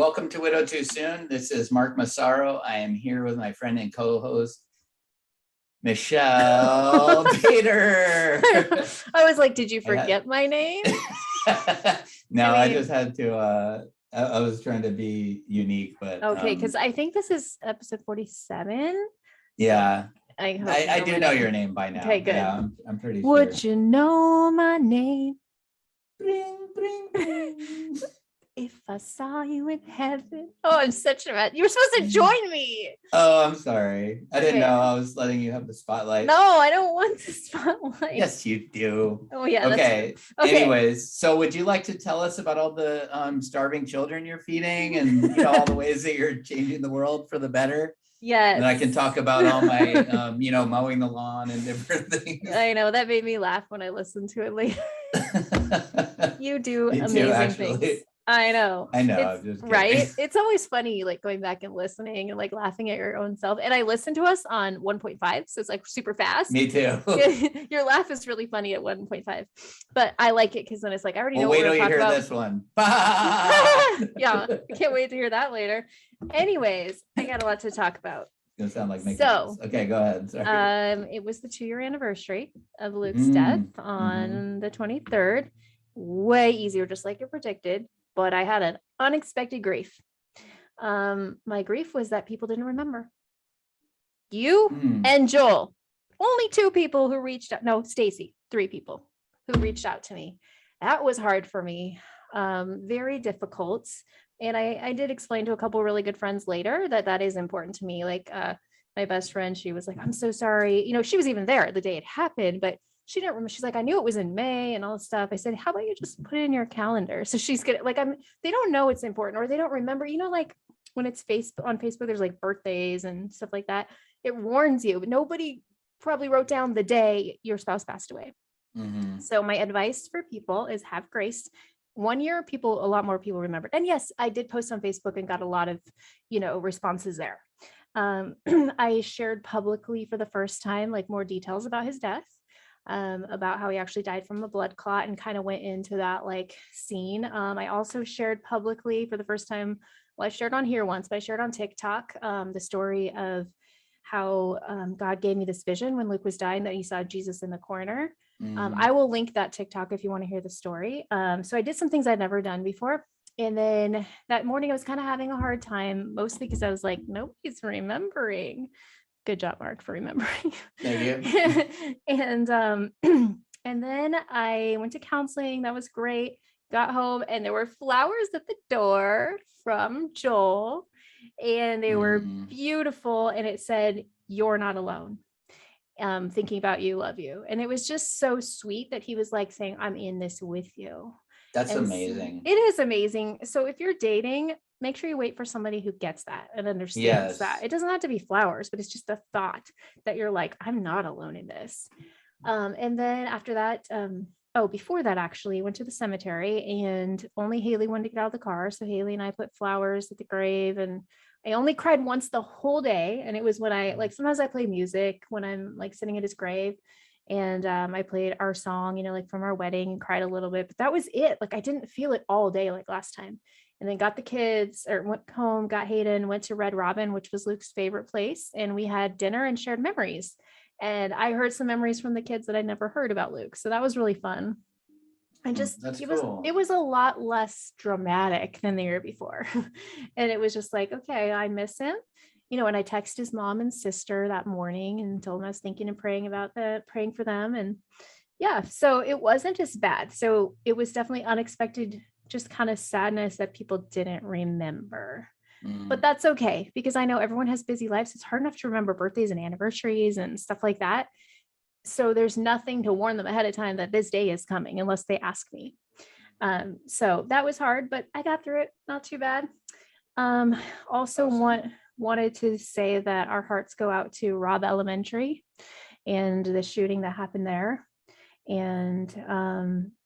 welcome to Widow Too Soon. This is Mark Massaro. I am here with my friend and co-host, Michelle Peter. I was like, did you forget my name? No, I just had to, I was trying to be unique, but. Okay, because I think this is episode 47. Yeah. So I do know your name by now. Okay, good. Yeah, I'm pretty sure. Would you know my name? Bring, bring, bring. If I saw you in heaven. Oh, I'm such a mess. You were supposed to join me. Oh, I'm sorry. I didn't Okay. know. I was letting you have the spotlight. No, I don't want the spotlight. Yes, you do. Oh, yeah. Okay. Okay. Anyways, so would you like to tell us about all the starving children you're feeding and all the ways that you're changing the world for the better? Yes. And I can talk about all my, mowing the lawn and different things. I know that made me laugh when I listened to it later. You do Me too, amazing actually. things. I know. I know. It's, I'm just kidding. right. It's always funny, like going back and listening and like laughing at your own self. And I listen to us on 1.5, so it's like super fast. Me too. Your laugh is really funny at 1.5, but I like it because then it's like I already know. Wait what till you we're hear about. this one. Yeah, I can't wait to hear that later. Anyways, I got a lot to talk about. It's gonna sound like making So, sense. Okay, go ahead. Sorry. It was the 2-year anniversary of Luke's death on the 23rd. Way easier, just like it predicted. But I had an unexpected grief. My grief was that people didn't remember. You and Joel, only 2 people who reached out. No, Stacy, 3 people who reached out to me. That was hard for me. Very difficult. And I did explain to a couple really good friends later that is important to me. Like my best friend, she was like, I'm so sorry. She was even there the day it happened, but she didn't remember. She's like, I knew it was in May and all this stuff. I said, how about you just put it in your calendar? So she's gonna they don't know it's important or they don't remember, like when it's on Facebook, there's like birthdays and stuff like that. It warns you, but nobody probably wrote down the day your spouse passed away. So my advice for people is have grace. 1 year, a lot more people remembered. And yes, I did post on Facebook and got a lot of, responses there. I shared publicly for the first time, like more details about his death. About how he actually died from a blood clot and kind of went into that like scene. I also shared publicly for the first time, well, I shared on here once, but I shared on TikTok the story of how God gave me this vision when Luke was dying that he saw Jesus in the corner. I will link that TikTok if you want to hear the story. So I did some things I'd never done before. And then that morning I was kind of having a hard time, mostly because I was like, nobody's remembering. Good job, Mark, for remembering. Thank you. And then I went to counseling. That was great. Got home and there were flowers at the door from Joel, and they were beautiful. And it said, "You're not alone. Thinking about you, love you." And it was just so sweet that he was like saying, "I'm in this with you." That's amazing. It is amazing. So if you're dating, make sure you wait for somebody who gets that and understands that. It doesn't have to be flowers, but it's just a thought that you're like, I'm not alone in this. And then after that, before that, actually, went to the cemetery and only Haley wanted to get out of the car. So Haley and I put flowers at the grave, and I only cried once the whole day. And it was when sometimes I play music when I'm like sitting at his grave. And I played our song, like from our wedding, and cried a little bit, but that was it. Like I didn't feel it all day like last time. And then got the kids, or went home, got Hayden, went to Red Robin, which was Luke's favorite place. And we had dinner and shared memories. And I heard some memories from the kids that I never heard about Luke. So that was really fun. And it was a lot less dramatic than the year before. And it was just like, okay, I miss him. And I texted his mom and sister that morning and told them I was thinking and praying for them. And yeah, so it wasn't as bad. So it was definitely unexpected, just kind of sadness that people didn't remember. But that's okay, because I know everyone has busy lives. It's hard enough to remember birthdays and anniversaries and stuff like that. So there's nothing to warn them ahead of time that this day is coming unless they ask me. So that was hard, but I got through it. Not too bad. Also wanted to say that our hearts go out to Robb Elementary and the shooting that happened there. And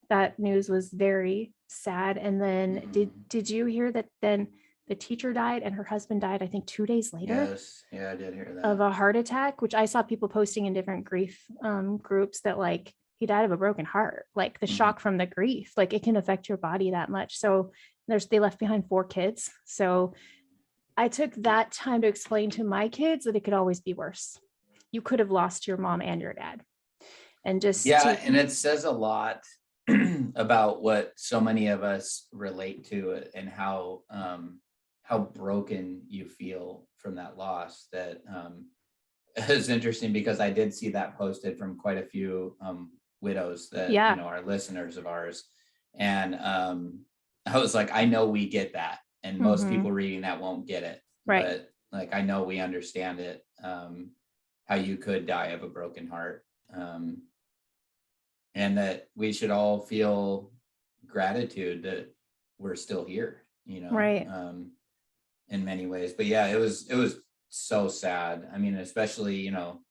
that news was very sad. And then did you hear that then the teacher died and her husband died, I think 2 days later? Yes. Yeah, I did hear that. Of a heart attack, which I saw people posting in different grief groups that like he died of a broken heart, like the shock from the grief, like it can affect your body that much. So They left behind 4 kids. So I took that time to explain to my kids that it could always be worse. You could have lost your mom and your dad. And just and it says a lot about what so many of us relate to and how broken you feel from that loss. That is interesting, because I did see that posted from quite a few widows that are listeners of ours, and I was like, I know we get that, and most people reading that won't get it, right? But like, I know we understand it, how you could die of a broken heart, and that we should all feel gratitude that we're still here, right? In many ways. But yeah, it was so sad. I mean, especially, well,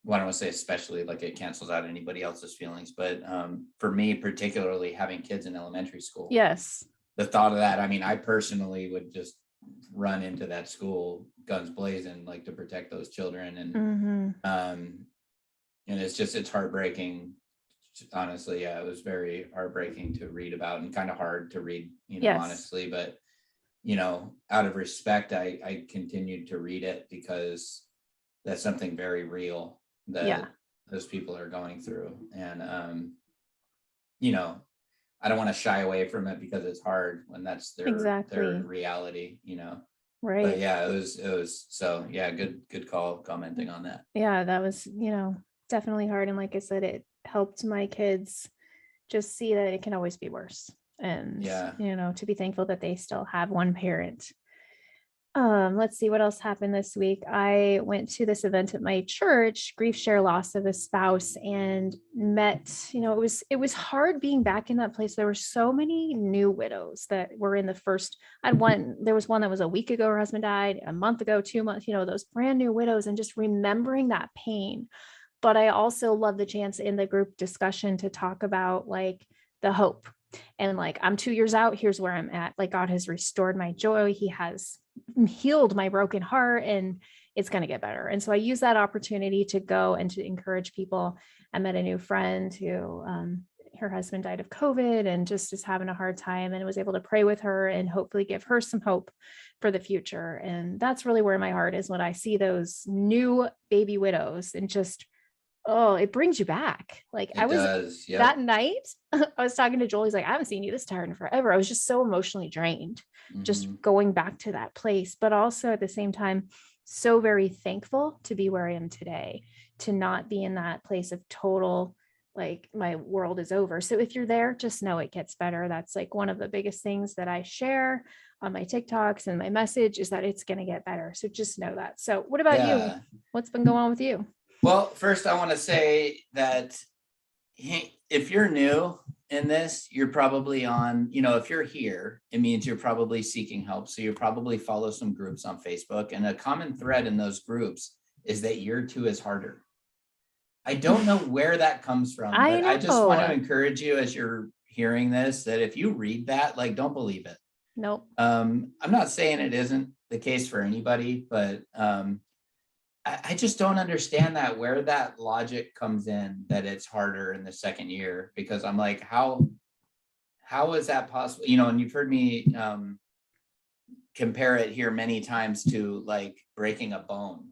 I don't want to say especially, like it cancels out anybody else's feelings, but for me particularly, having kids in elementary school, yes, the thought of that, I mean, I personally would just run into that school guns blazing, like, to protect those children. And it's heartbreaking, honestly. Yeah, it was very heartbreaking to read about, and kind of hard to read, honestly. But out of respect, I continued to read it, because that's something very real that those people are going through. And I don't want to shy away from it, because it's hard when that's their reality, right? But yeah, it was so, yeah, good call commenting on that. Yeah, that was definitely hard. And like I said, it helped my kids just see that it can always be worse, and to be thankful that they still have one parent. Let's see what else happened this week. I went to this event at my church, Grief Share Loss of a Spouse, and met, it was hard being back in that place. There were so many new widows that were in the first, there was one that was a week ago, her husband died, a month ago, 2 months, those brand new widows, and just remembering that pain. But I also love the chance in the group discussion to talk about like the hope, and like, I'm 2 years out, here's where I'm at. Like, God has restored my joy. He has healed my broken heart, and it's going to get better. And so I use that opportunity to go and to encourage people. I met a new friend who, her husband died of COVID and just is having a hard time, and was able to pray with her and hopefully give her some hope for the future. And that's really where my heart is when I see those new baby widows, and just, oh, it brings you back. Like, that night, I was talking to Joel. He's like, I haven't seen you this tired in forever. I was just so emotionally drained, just going back to that place. But also at the same time, so very thankful to be where I am today, to not be in that place of total, like, my world is over. So if you're there, just know it gets better. That's like one of the biggest things that I share on my TikToks, and my message is that it's going to get better. So just know that. So what about you? What's been going on with you? Well, first I want to say that if you're new in this, you're probably on, if you're here, it means you're probably seeking help. So you probably follow some groups on Facebook, and a common thread in those groups is that year 2 is harder. I don't know where that comes from, but I just want to encourage you, as you're hearing this, that if you read that, like, don't believe it. Nope. I'm not saying it isn't the case for anybody, but I just don't understand where that logic comes in, that it's harder in the second year, because I'm like, how is that possible? And you've heard me compare it here many times to like breaking a bone.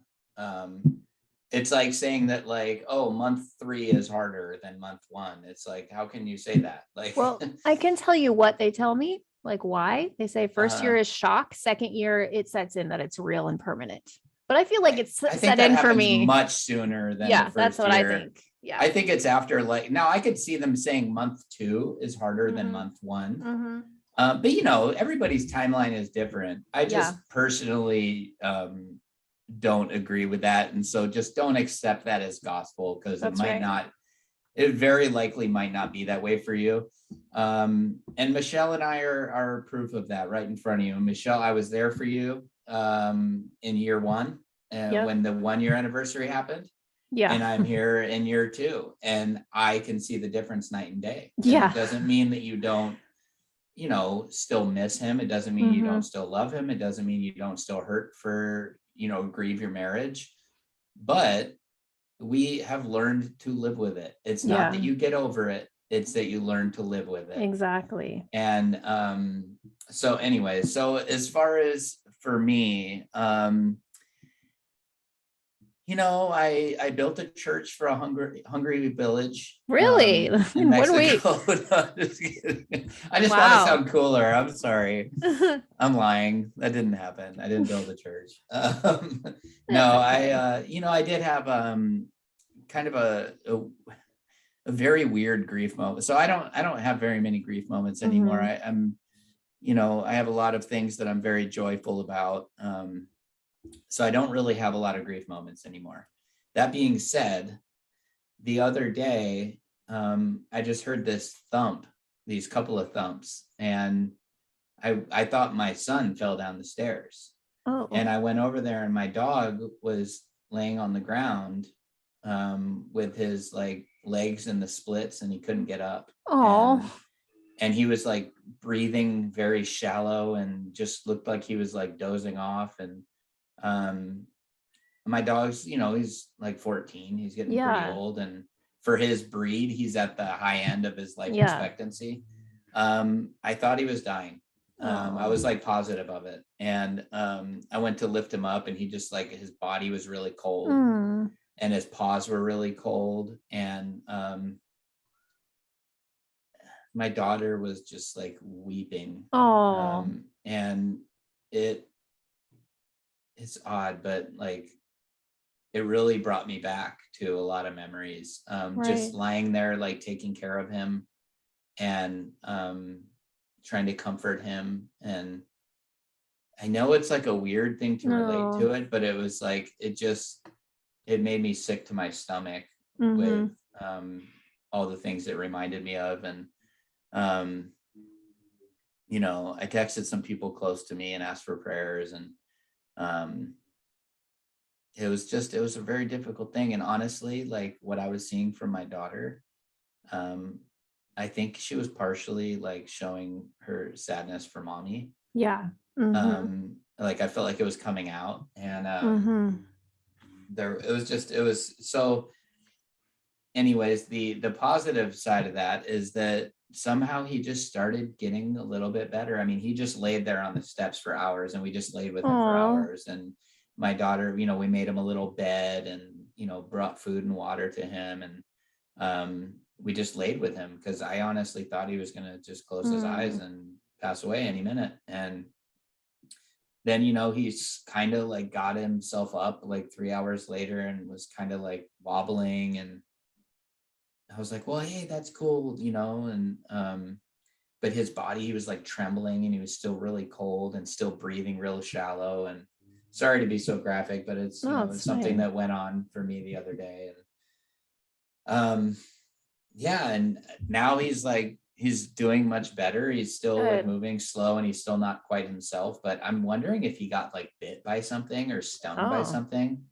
It's like saying that, like, oh, month 3 is harder than month 1. It's like, how can you say that? Like, well, I can tell you what they tell me, like why. They say first year is shock, second year it sets in that it's real and permanent. But I feel like it's set in for me much sooner than the first that's what year. I think. Yeah, I think it's after, like, now I could see them saying month 2 is harder than month 1. But everybody's timeline is different. I just personally don't agree with that, and so just don't accept that as gospel, because it very likely might not be that way for you. And Michelle and I are proof of that, right in front of you. Michelle, I was there for you in year 1, when the 1-year anniversary happened, and I'm here in year 2, and I can see the difference night and day. And it doesn't mean that you don't still miss him. It doesn't mean you don't still love him. It doesn't mean you don't still hurt for grieve your marriage, but we have learned to live with it. It's not that you get over it, it's that you learn to live with it. Exactly. And So anyway, so as far as for me, I built a church for a hungry village. Really? In In 1 week? Mexico. No, just kidding. I just want to Wow. sound cooler. I'm sorry. I'm lying. That didn't happen. I didn't build a church. No, Okay. I did have kind of a very weird grief moment. So I don't have very many grief moments anymore. I have a lot of things that I'm very joyful about. So I don't really have a lot of grief moments anymore. That being said, the other day, I just heard these couple of thumps, and I thought my son fell down the stairs. Oh. And I went over there, and my dog was laying on the ground with his like legs in the splits, and he couldn't get up. Oh. And he was like breathing very shallow and just looked like he was like dozing off. And my dog's, he's like 14, he's getting pretty old, and for his breed, he's at the high end of his life expectancy. I thought he was dying. I was like positive of it. And I went to lift him up, and he just like, his body was really cold and his paws were really cold. And my daughter was just like weeping. And it's odd, but like, it really brought me back to a lot of memories. Just lying there, like taking care of him and trying to comfort him. And I know it's like a weird thing to relate to it, but it was like, it made me sick to my stomach with all the things it reminded me of. And I texted some people close to me and asked for prayers, and it was a very difficult thing. And honestly, like what I was seeing from my daughter, I think she was partially like showing her sadness for mommy. Yeah. Like I felt like it was coming out, and it was so. Anyways, the positive side of that is that somehow he just started getting a little bit better. I mean, he just laid there on the steps for hours, and we just laid with him for hours. And my daughter, we made him a little bed, and brought food and water to him, and we just laid with him, because I honestly thought he was going to just close his eyes and pass away any minute. And then he's kind of like got himself up like 3 hours later and was kind of like wobbling, and I was like, well, hey, that's cool, and but his body, he was like trembling, and he was still really cold and still breathing real shallow. And sorry to be so graphic, but it's it's something that went on for me the other day. And and now he's doing much better. He's still like moving slow, and he's still not quite himself, but I'm wondering if he got like bit by something or stung by something.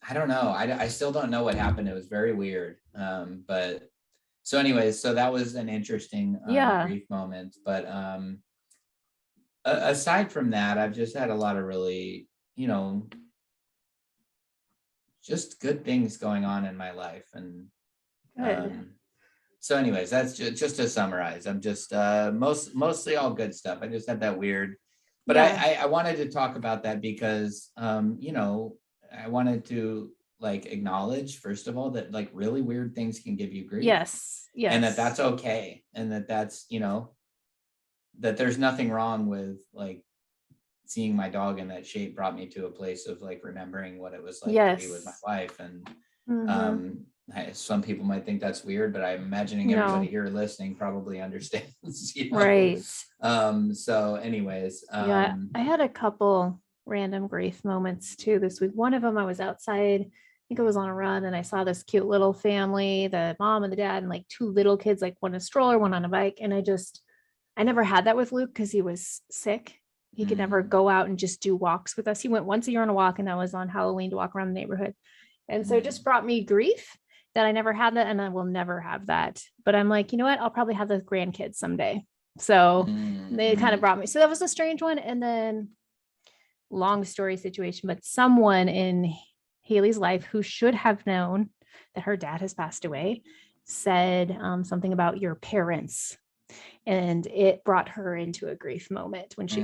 I don't know. I still don't know what happened. It was very weird. But so anyways, so that was an interesting grief moment. But aside from that, I've just had a lot of really, just good things going on in my life. And so anyways, that's just to summarize. I'm just mostly all good stuff. I just had that weird, but I wanted to talk about that because I wanted to like acknowledge, first of all, that like really weird things can give you grief. Yes. And that's okay. And that's, that there's nothing wrong with like seeing my dog in that shape brought me to a place of like remembering what it was like to be with my wife. And some people might think that's weird, but I'm imagining everybody here listening probably understands. Right. So anyways. I had a couple random grief moments too this week. One of them, I was outside, I think I was on a run, and I saw this cute little family, the mom and the dad, and like two little kids, like one in a stroller, one on a bike. And I never had that with Luke because he was sick. He could never go out and just do walks with us. He went once a year on a walk, and that was on Halloween, to walk around the neighborhood. And so it just brought me grief that I never had that, and I will never have that. But I'm like, you know what? I'll probably have the grandkids someday. So they kind of brought me. So that was a strange one. And then long story situation, but someone in Haley's life who should have known that her dad has passed away said something about your parents. And it brought her into a grief moment when she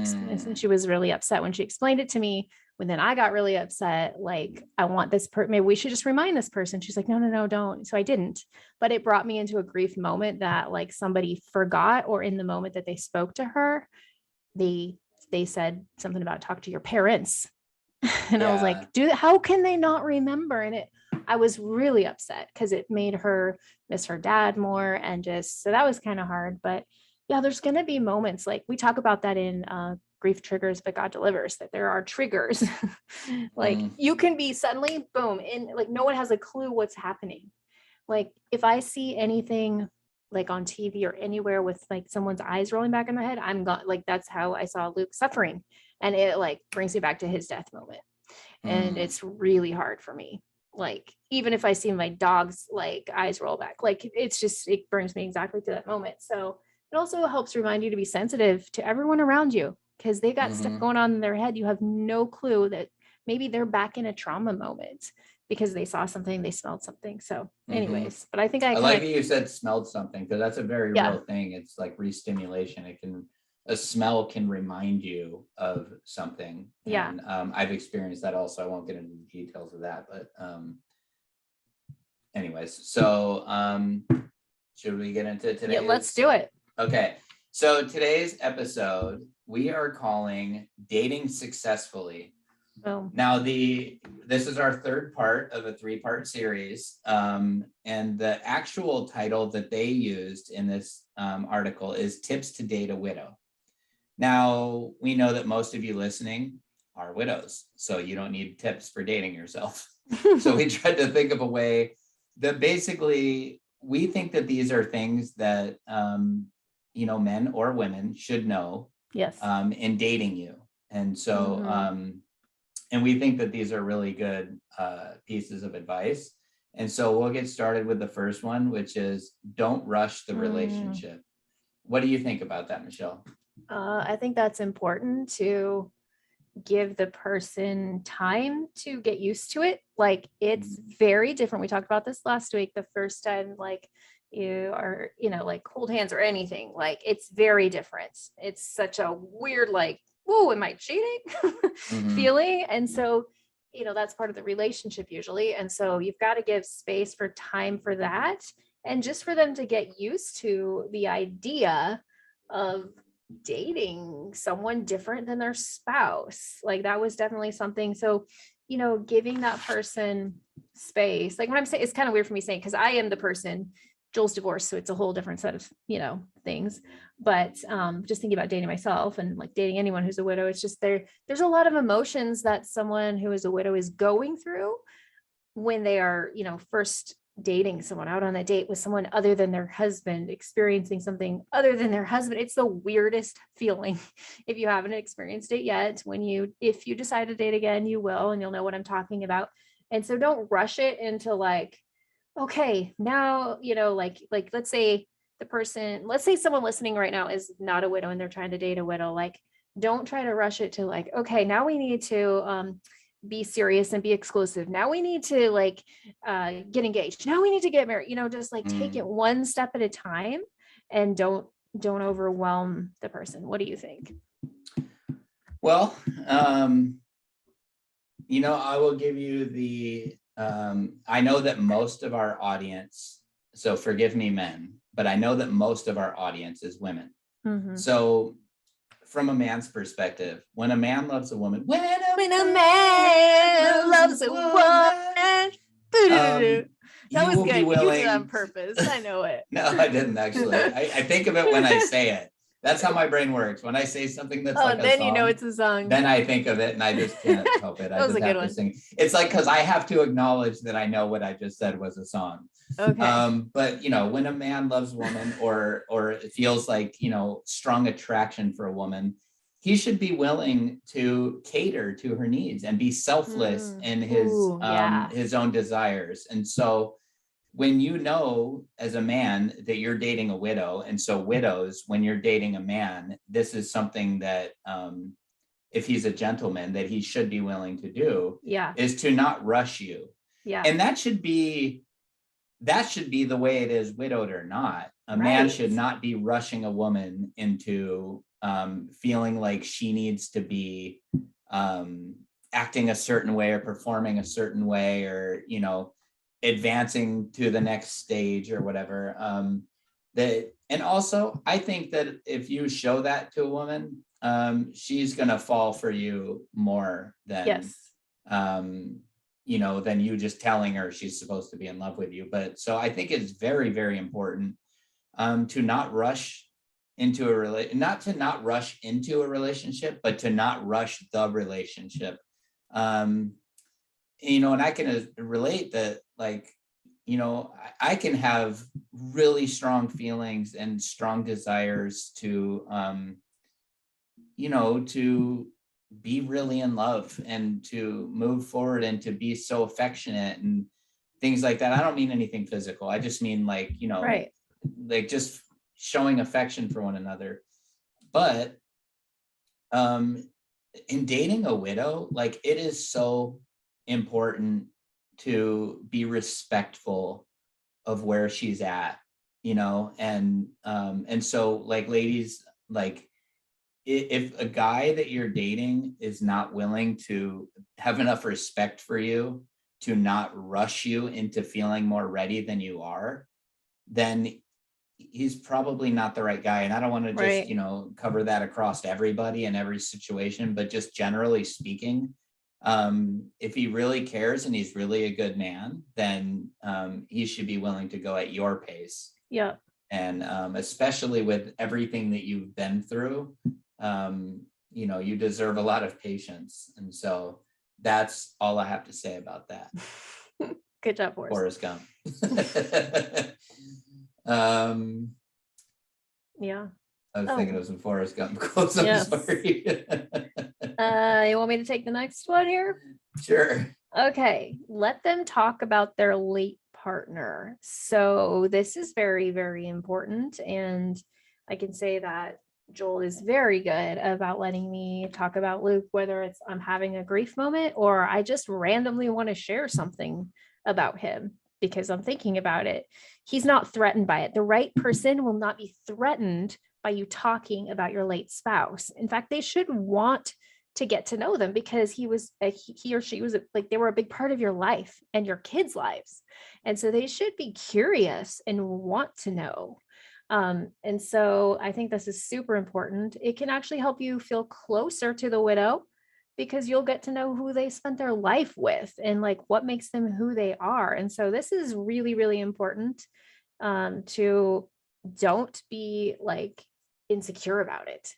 was really upset when she explained it to me. When then I got really upset, like, I want this person, maybe we should just remind this person. She's like, no, don't. So I didn't, but it brought me into a grief moment that like somebody forgot, or in the moment that they spoke to her, they said something about talk to your parents. And I was like, how can they not remember? And I was really upset because it made her miss her dad more. And just, so that was kind of hard. But yeah, there's going to be moments like we talk about that in Grief Triggers, but God Delivers, that there are triggers. Like you can be suddenly, boom, in like no one has a clue what's happening. Like if I see anything like on TV or anywhere with like someone's eyes rolling back in my head, I'm got like, that's how I saw Luke suffering. And it like brings me back to his death moment. And it's really hard for me. Like, even if I see my dog's like eyes roll back, like it's just, it brings me exactly to that moment. So it also helps remind you to be sensitive to everyone around you, because they got stuff going on in their head. You have no clue that maybe they're back in a trauma moment because they saw something, they smelled something. So anyways, but I think I like that you said smelled something, because that's a very real thing. It's like re-stimulation. A smell can remind you of something. And I've experienced that also. I won't get into the details of that, but anyways, so should we get into today? Yeah, let's do it. Okay, so today's episode we are calling Dating Successfully. Now this is our third part of a 3-part series, and the actual title that they used in this article is Tips to Date a Widow. Now, we know that most of you listening are widows, so you don't need tips for dating yourself. So we tried to think of a way that basically we think that these are things that, men or women should know in dating you. And so, and we think that these are really good pieces of advice. And so we'll get started with the first one, which is don't rush the relationship. What do you think about that, Michelle? I think that's important, to give the person time to get used to it. Like it's very different. We talked about this last week. The first time, like you are, like hold hands or anything, like it's very different. It's such a weird, like, whoa, am I cheating feeling? And so, that's part of the relationship usually. And so you've got to give space for time for that. And just for them to get used to the idea of dating someone different than their spouse. Like that was definitely something. So, giving that person space, like when I'm saying, it's kind of weird for me saying, because I am the person, Joel's divorced, so it's a whole different set of, things. But just thinking about dating myself and like dating anyone who's a widow, it's just there's a lot of emotions that someone who is a widow is going through when they are, first dating someone, out on a date with someone other than their husband, experiencing something other than their husband. It's the weirdest feeling. If you haven't experienced it yet, if you decide to date again, you will, and you'll know what I'm talking about. And so don't rush it into like, okay, now, let's say someone listening right now is not a widow and they're trying to date a widow. Like, don't try to rush it to like, okay, now we need to, be serious and be exclusive. Now we need to like get engaged. Now we need to get married, just like take it one step at a time, and don't overwhelm the person. What do you think? Well, I will give you I know that most of our audience, so forgive me men, but I know that most of our audience is women. So from a man's perspective, when a man loves a woman, when a man loves a woman, that was good. You did it on purpose. I know it. No, I didn't actually. I think of it when I say it. That's how my brain works. When I say something that's like a then song, it's a song. Then I think of it and I just can't help it. That was a good one. Sing. It's like, because I have to acknowledge that I know what I just said was a song. Okay. But when a man loves a woman or it feels like, strong attraction for a woman, he should be willing to cater to her needs and be selfless in his own desires. And so when as a man that you're dating a widow, and so widows, when you're dating a man, this is something that if he's a gentleman, that he should be willing to do, is to not rush you. And that should be that should be the way it is, widowed or not. A man should not be rushing a woman into feeling like she needs to be acting a certain way or performing a certain way, or, you know, advancing to the next stage or whatever. And also, I think that if you show that to a woman, she's gonna fall for you more than you know, than you just telling her she's supposed to be in love with you. But so I think it's very, very important to not rush into not rush into a relationship, but to not rush the relationship. You know, and I can relate that, like, you know, I can have really strong feelings and strong desires to, you know, to be really in love and to move forward and to be so affectionate and things like that. I don't mean anything physical. I just mean, like, you know, like just showing affection for one another. But in dating a widow, like, it is so important to be respectful of where she's at, you know, and so, like, ladies, like, if a guy that you're dating is not willing to have enough respect for you to not rush you into feeling more ready than you are, then he's probably not the right guy. And I don't want to just, you know, cover that across everybody in every situation, but just generally speaking, if he really cares and he's really a good man, then he should be willing to go at your pace. Yeah. And especially with everything that you've been through, you know, you deserve a lot of patience. And so that's all I have to say about that. Good job, Forrest Gump. Yeah. I was thinking of some Forrest Gump quotes. I'm sorry. You want me to take the next one here? Sure. Okay. Let them talk about their late partner. So this is very, very important. And I can say that Joel is very good about letting me talk about Luke, whether it's I'm having a grief moment or I just randomly want to share something about him because I'm thinking about it. He's not threatened by it. The right person will not be threatened by you talking about your late spouse. In fact, they should want to get to know them because he or she was like, they were a big part of your life and your kids' lives. And so they should be curious and want to know. And so I think this is super important. It can actually help you feel closer to the widow because you'll get to know who they spent their life with and like what makes them who they are. And so this is really, really important to don't be like insecure about it.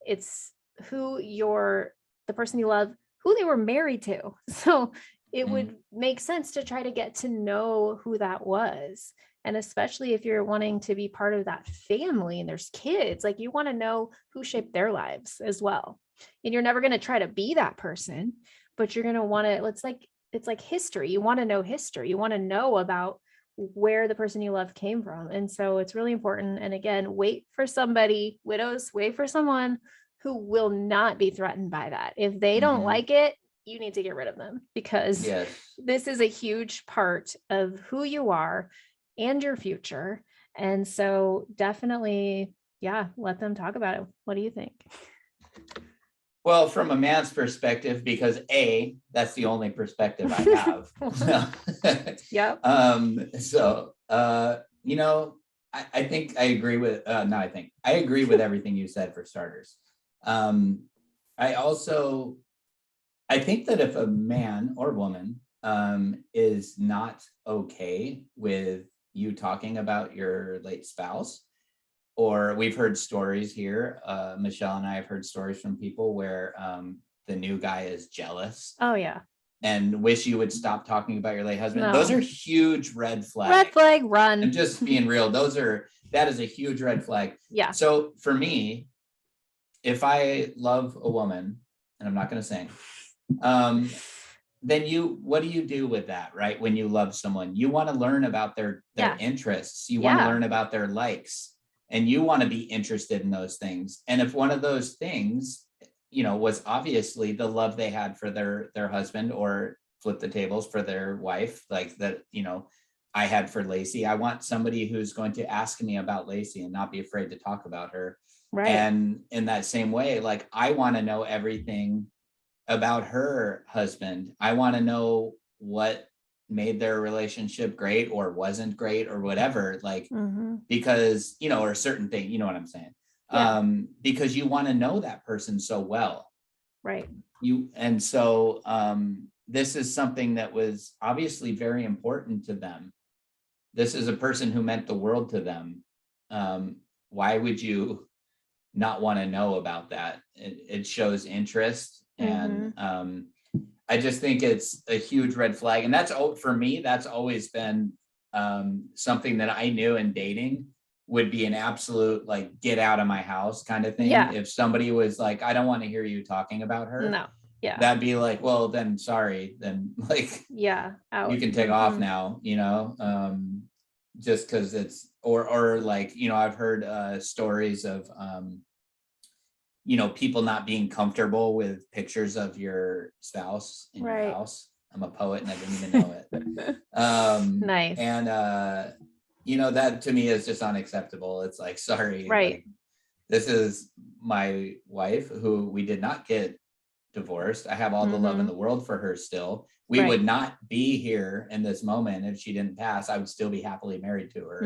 It's who the person you love, who they were married to. So it would make sense to try to get to know who that was. And especially if you're wanting to be part of that family and there's kids, like you want to know who shaped their lives as well. And you're never going to try to be that person, but you're going to want to, it's like history. You want to know history. You want to know about where the person you love came from. And so it's really important. And again, wait for somebody, widows, wait for someone who will not be threatened by that. If they don't like it, you need to get rid of them because this is a huge part of who you are and your future. And so definitely, let them talk about it. What do you think? Well, from a man's perspective, because that's the only perspective I have. So, you know, I think I agree with, I agree with everything you said for starters. I think that if a man or woman is not okay with you talking about your late spouse, or we've heard stories here, Michelle and I have heard stories from people where the new guy is jealous. Oh yeah. And wish you would stop talking about your late husband. No. Those are huge red flags. Red flag, run. And just being real, that is a huge red flag. Yeah. So for me, if I love a woman, and I'm not going to sing, then what do you do with that, right? When you love someone, you want to learn about their interests. You want to learn about their likes, and you want to be interested in those things. And if one of those things, you know, was obviously the love they had for their husband, or flip the tables for their wife, like that, you know, I had for Lacey. I want somebody who's going to ask me about Lacey and not be afraid to talk about her. Right. And in that same way, like, I want to know everything about her husband. I want to know what made their relationship great or wasn't great or whatever, like, because, you know, or a certain thing, you know what I'm saying? Yeah. Because you want to know that person so well. Right. And so this is something that was obviously very important to them. This is a person who meant the world to them. Why would you not want to know about that? It shows interest. And I just think it's a huge red flag. And that's, for me, that's always been something that I knew in dating would be an absolute, like, get out of my house kind of thing. Yeah. If somebody was like, I don't want to hear you talking about her. No. Yeah. That'd be like, well, then sorry, then, like, yeah, out. You can take off now, you know, just because it's, or like, you know, I've heard stories of, you know, people not being comfortable with pictures of your spouse in your house. I'm a poet and I didn't even know it. Nice. And, you know, that to me is just unacceptable. It's like, sorry, like, this is my wife who we did not get divorced. I have all the love in the world for her still. We would not be here in this moment if she didn't pass. I would still be happily married to her.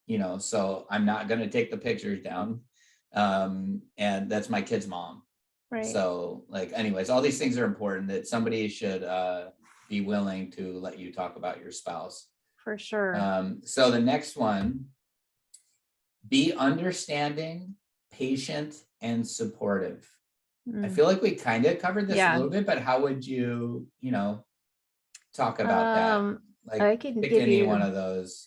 You know, so I'm not going to take the pictures down. And that's my kid's mom. Right. So, like, anyways, all these things are important, that somebody should be willing to let you talk about your spouse. For sure. So the next one, be understanding, patient, and supportive. I feel like we kind of covered this a little bit, but how would you, you know, talk about that? Like, I can pick any one of those.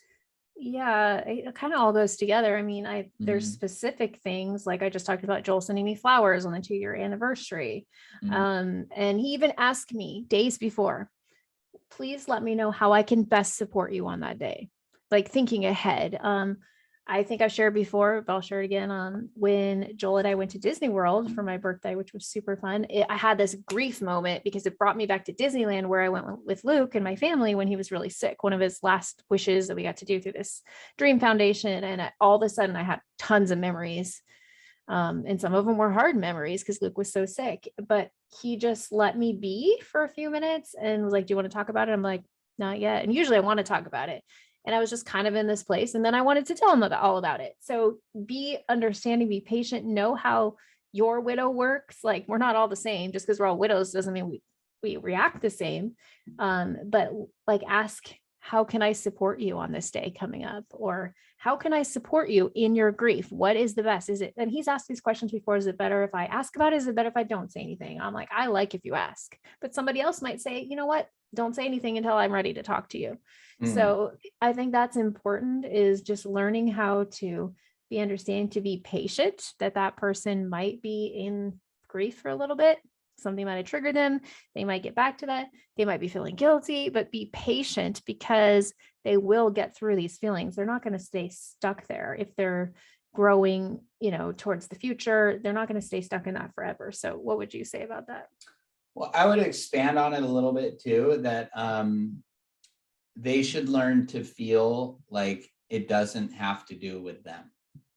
Yeah, it kind of all goes together. I mean, there's specific things, like I just talked about Joel sending me flowers on the 2-year anniversary. And he even asked me days before, please let me know how I can best support you on that day. Like, thinking ahead. I think I've shared before, but I'll share it again. When Joel and I went to Disney World for my birthday, which was super fun, I had this grief moment because it brought me back to Disneyland, where I went with Luke and my family when he was really sick. One of his last wishes that we got to do through this Dream Foundation. And all of a sudden I had tons of memories. And some of them were hard memories because Luke was so sick, but he just let me be for a few minutes and was like, do you want to talk about it? I'm like, not yet. And usually I want to talk about it. And I was just kind of in this place. And then I wanted to tell him all about it. So be understanding, be patient, know how your widow works. Like, we're not all the same. Just because we're all widows doesn't mean we react the same. But like, ask, how can I support you on this day coming up? Or how can I support you in your grief? What is the best? Is it, and he's asked these questions before, is it better if I ask about it? Is it better if I don't say anything? I'm like, I like if you ask, but somebody else might say, you know what? Don't say anything until I'm ready to talk to you. So I think that's important, is just learning how to be understanding, to be patient, that person might be in grief for a little bit. Something might have triggered them. They might get back to that. They might be feeling guilty, but be patient, because they will get through these feelings. They're not going to stay stuck there. If they're growing, you know, towards the future, they're not going to stay stuck in that forever. So what would you say about that? Well, I would expand on it a little bit too, that they should learn to feel like it doesn't have to do with them.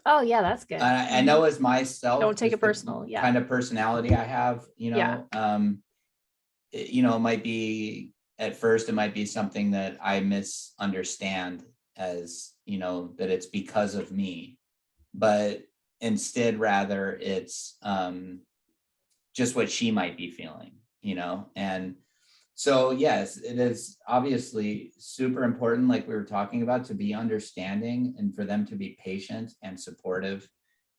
Oh yeah, that's good. I know as myself, don't take it personal. Yeah, kind of personality I have, you know, you know, it might be, at first it might be something that I misunderstand as, you know, that it's because of me, but instead rather it's just what she might be feeling, you know. And so yes, it is obviously super important, like we were talking about, to be understanding and for them to be patient and supportive.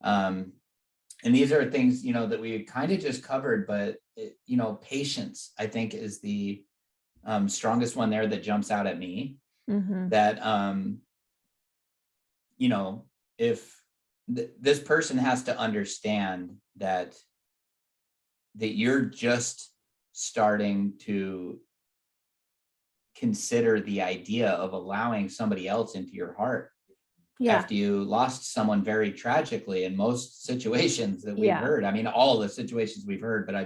And these are things, you know, that we kind of just covered, but you know, patience, I think, is the strongest one there that jumps out at me. That you know, if this person has to understand that you're just starting to consider the idea of allowing somebody else into your heart after you lost someone very tragically, in most situations that we've heard. I mean, all the situations we've heard, but I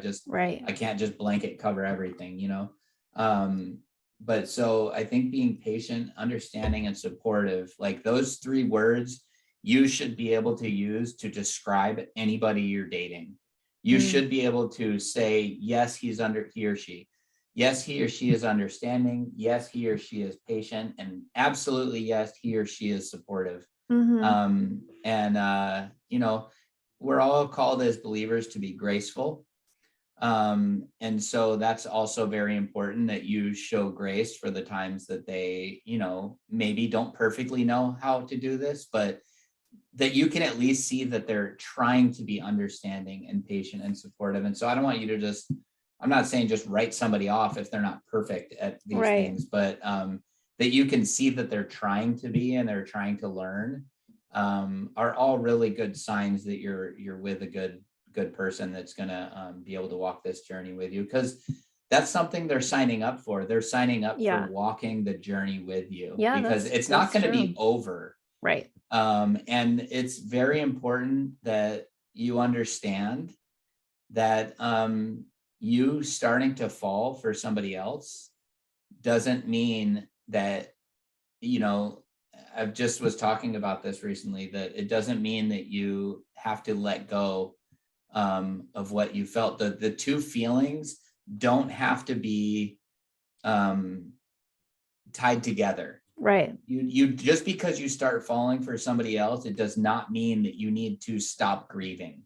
can't just blanket cover everything, you know. but so I think being patient, understanding, and supportive, like those 3 words, you should be able to use to describe anybody you're dating. You should be able to say, yes, he or she. Yes, he or she is understanding. Yes, he or she is patient, and absolutely, yes, he or she is supportive. And you know, we're all called as believers to be graceful. And so that's also very important, that you show grace for the times that they, you know, maybe don't perfectly know how to do this, but that you can at least see that they're trying to be understanding and patient and supportive. And so I don't want you to just, I'm not saying just write somebody off if they're not perfect at these things, but that you can see that they're trying to be and they're trying to learn, are all really good signs that you're with a good person that's gonna be able to walk this journey with you, because that's something they're signing up for. They're signing up for walking the journey with you, because it's not going to be over. Right. And it's very important that you understand that you starting to fall for somebody else doesn't mean that, you know, I just was talking about this recently, that it doesn't mean that you have to let go of what you felt. The 2 feelings don't have to be tied together. Right. You just because you start falling for somebody else, it does not mean that you need to stop grieving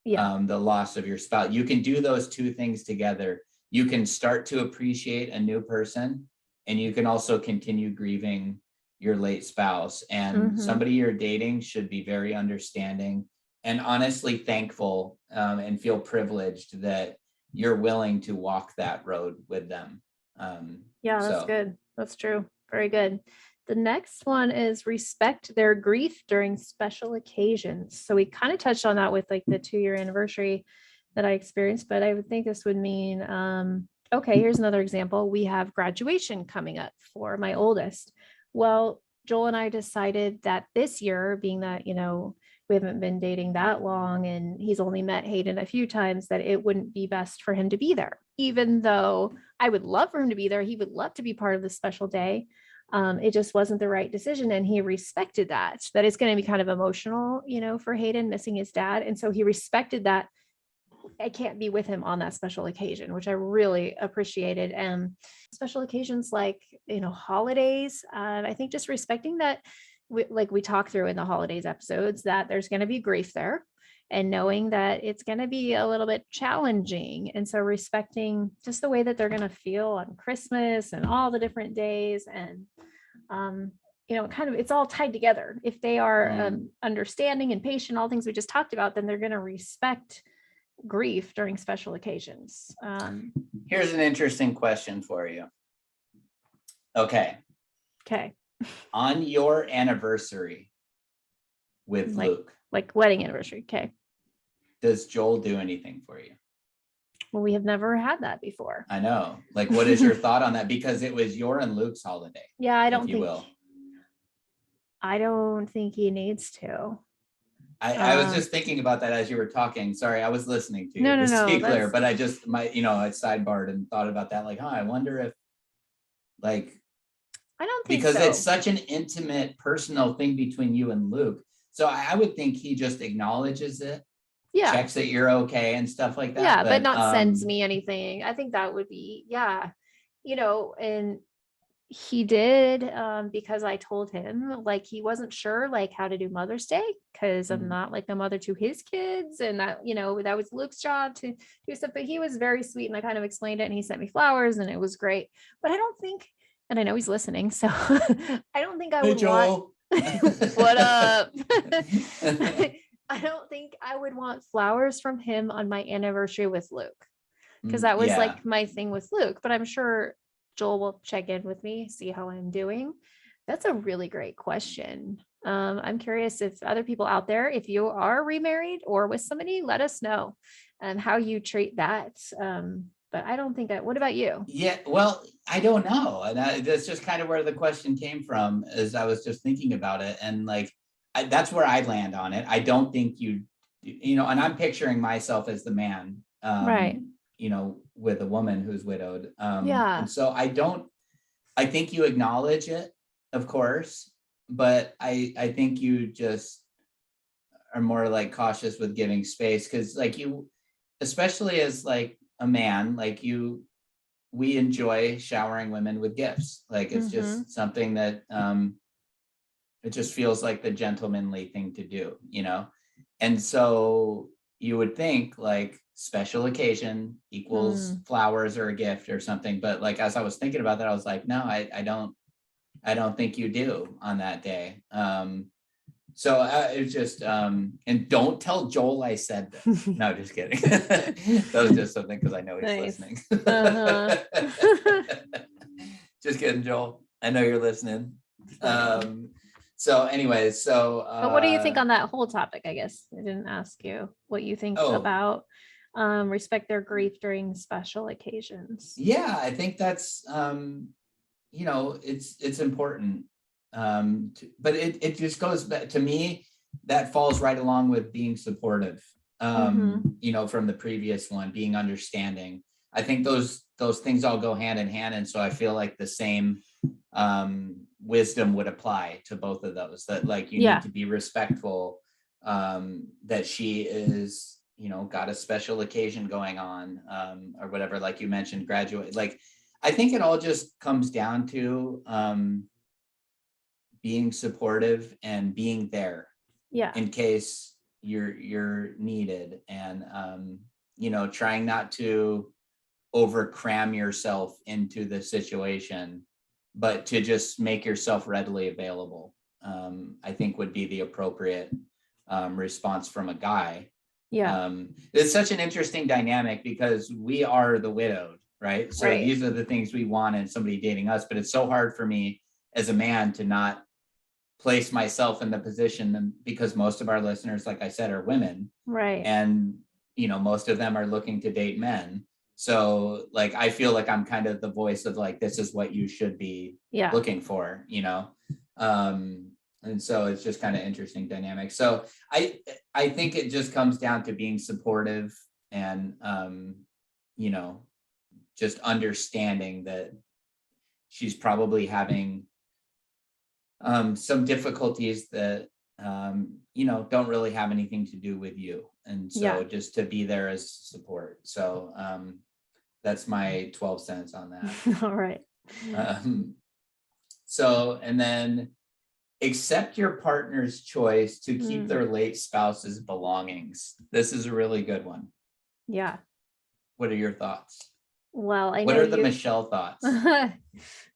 the loss of your spouse. You can do those 2 things together. You can start to appreciate a new person, and you can also continue grieving your late spouse. And somebody you're dating should be very understanding and honestly thankful, and feel privileged that you're willing to walk that road with them. That's good. That's true. Very good. The next one is respect their grief during special occasions. So we kind of touched on that with like the 2-year anniversary that I experienced, but I would think this would mean, okay, here's another example. We have graduation coming up for my oldest. Well, Joel and I decided that this year, being that, you know, we haven't been dating that long and he's only met Hayden a few times, that it wouldn't be best for him to be there. Even though I would love for him to be there, he would love to be part of this special day. It just wasn't the right decision. And he respected that it's going to be kind of emotional, you know, for Hayden missing his dad. And so he respected that I can't be with him on that special occasion, which I really appreciated. And special occasions like, you know, holidays, I think just respecting that, we talk through in the holidays episodes, that there's going to be grief there, and knowing that it's going to be a little bit challenging. And so respecting just the way that they're going to feel on Christmas and all the different days. And, you know, kind of, it's all tied together. If they are understanding and patient, all things we just talked about, then they're going to respect grief during special occasions. Here's an interesting question for you. Okay. On your anniversary with Luke, like wedding anniversary. Okay. Does Joel do anything for you? Well, we have never had that before. I know. Like, what is your thought on that? Because it was your and Luke's holiday. Yeah, I don't think he needs to. I was just thinking about that as you were talking. Sorry, I was listening to you. No, be clear, but I just I sidebarred and thought about that. Like, I wonder if, like, I don't think because so. It's such an intimate, personal thing between you and Luke. So I would think he just acknowledges it, checks that you're okay and stuff like that. Yeah, but not sends me anything. I think that would be, you know, and he did, because I told him, like, he wasn't sure like how to do Mother's Day, because I'm not like the mother to his kids, and that, you know, that was Luke's job to do stuff. But he was very sweet, and I kind of explained it, and he sent me flowers, and it was great. But I don't think, and I know he's listening, so I don't think I would want. What up? I don't think I would want flowers from him on my anniversary with Luke, because that was like my thing with Luke. But I'm sure Joel will check in with me, see how I'm doing. That's a really great question. I'm curious if other people out there, if you are remarried or with somebody, let us know how you treat that. But I don't think what about you? Yeah, well, I don't know. And that's just kind of where the question came from, as I was just thinking about it. And like, that's where I land on it. I don't think you know, and I'm picturing myself as the man, right. You know, with a woman who's widowed. And so I don't I think you acknowledge it, of course, but I think you just are more like cautious with giving space, because like you, especially as like a man, like you, we enjoy showering women with gifts. Like it's just something that it just feels like the gentlemanly thing to do, you know? And so you would think like special occasion equals flowers or a gift or something. But like, as I was thinking about that, I was like, no, I don't think you do on that day. So it's just, and don't tell Joel I said this. No, just kidding. That was just something because I know he's listening. Just kidding, Joel. I know you're listening. So anyways, so. But what do you think on that whole topic? I guess I didn't ask you what you think about respect their grief during special occasions. Yeah, I think that's, you know, it's important. But it just goes back to me, that falls right along with being supportive, you know, from the previous one, being understanding. I think those things all go hand in hand. And so I feel like the same wisdom would apply to both of those, that like you need to be respectful, that she is, you know, got a special occasion going on, or whatever, like you mentioned, graduate. Like, I think it all just comes down to being supportive and being there in case you're needed, and you know, trying not to over cram yourself into the situation, but to just make yourself readily available, I think would be the appropriate response from a guy. It's such an interesting dynamic because we are the widowed, right? So these are the things we want in somebody dating us, but it's so hard for me as a man to not place myself in the position, because most of our listeners, like I said, are women, and you know, most of them are looking to date men. So like, I feel like I'm kind of the voice of like, this is what you should be looking for, you know? And so it's just kind of interesting dynamic. So I think it just comes down to being supportive and, you know, just understanding that she's probably having some difficulties that, you know, don't really have anything to do with you. And so just to be there as support. So that's my 12 cents on that. All right. So, and then accept your partner's choice to keep their late spouse's belongings. This is a really good one. Yeah. What are your thoughts? Well, what are the Michelle thoughts? I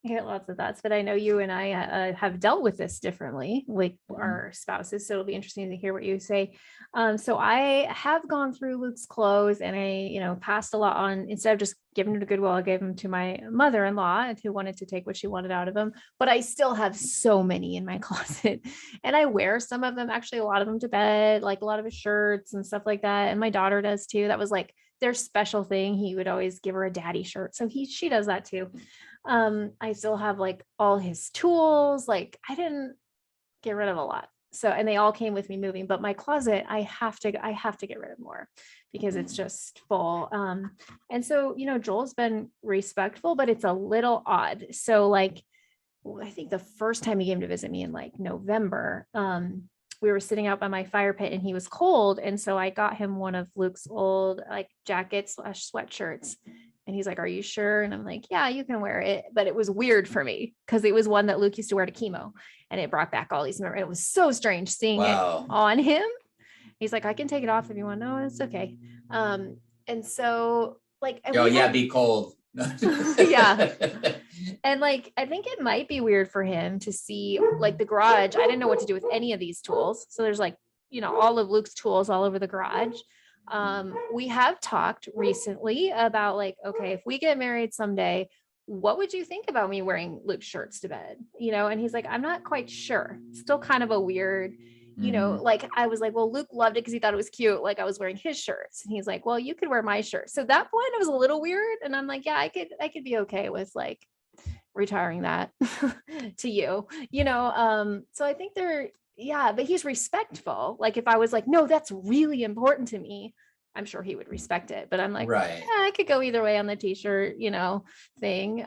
get lots of thoughts, but I know you and I have dealt with this differently, like our spouses. So it'll be interesting to hear what you say. So I have gone through Luke's clothes, and I, you know, passed a lot on. Instead of just giving them to Goodwill, I gave them to my mother-in-law, who wanted to take what she wanted out of them. But I still have so many in my closet, and I wear some of them, actually a lot of them, to bed, like a lot of his shirts and stuff like that. And my daughter does too. That was like their special thing. He would always give her a daddy shirt. So she does that too. I still have like all his tools. Like, I didn't get rid of a lot. So, and they all came with me moving, but my closet, I have to get rid of more because it's just full. And so, you know, Joel's been respectful, but it's a little odd. So like, I think the first time he came to visit me in like November, we were sitting out by my fire pit and he was cold. And so I got him one of Luke's old like jackets / sweatshirts. And he's like, are you sure? And I'm like, yeah, you can wear it. But it was weird for me because it was one that Luke used to wear to chemo. And it brought back all these memories. It was so strange seeing it on him. He's like, I can take it off if you want. No, it's okay. And so like, be cold. Yeah. And like, I think it might be weird for him to see like the garage. I didn't know what to do with any of these tools. So there's like, you know, all of Luke's tools all over the garage. We have talked recently about like, okay, if we get married someday, what would you think about me wearing Luke's shirts to bed? You know, and he's like, I'm not quite sure. Still kind of a weird, you know, like I was like, well, Luke loved it because he thought it was cute. Like I was wearing his shirts, and he's like, well, you could wear my shirt. So that point it was a little weird. And I'm like, yeah, I could be okay with like retiring that to you, you know? So I think but he's respectful. Like if I was like, no, that's really important to me, I'm sure he would respect it, but I'm like, right. yeah, I could go either way on the t-shirt, thing.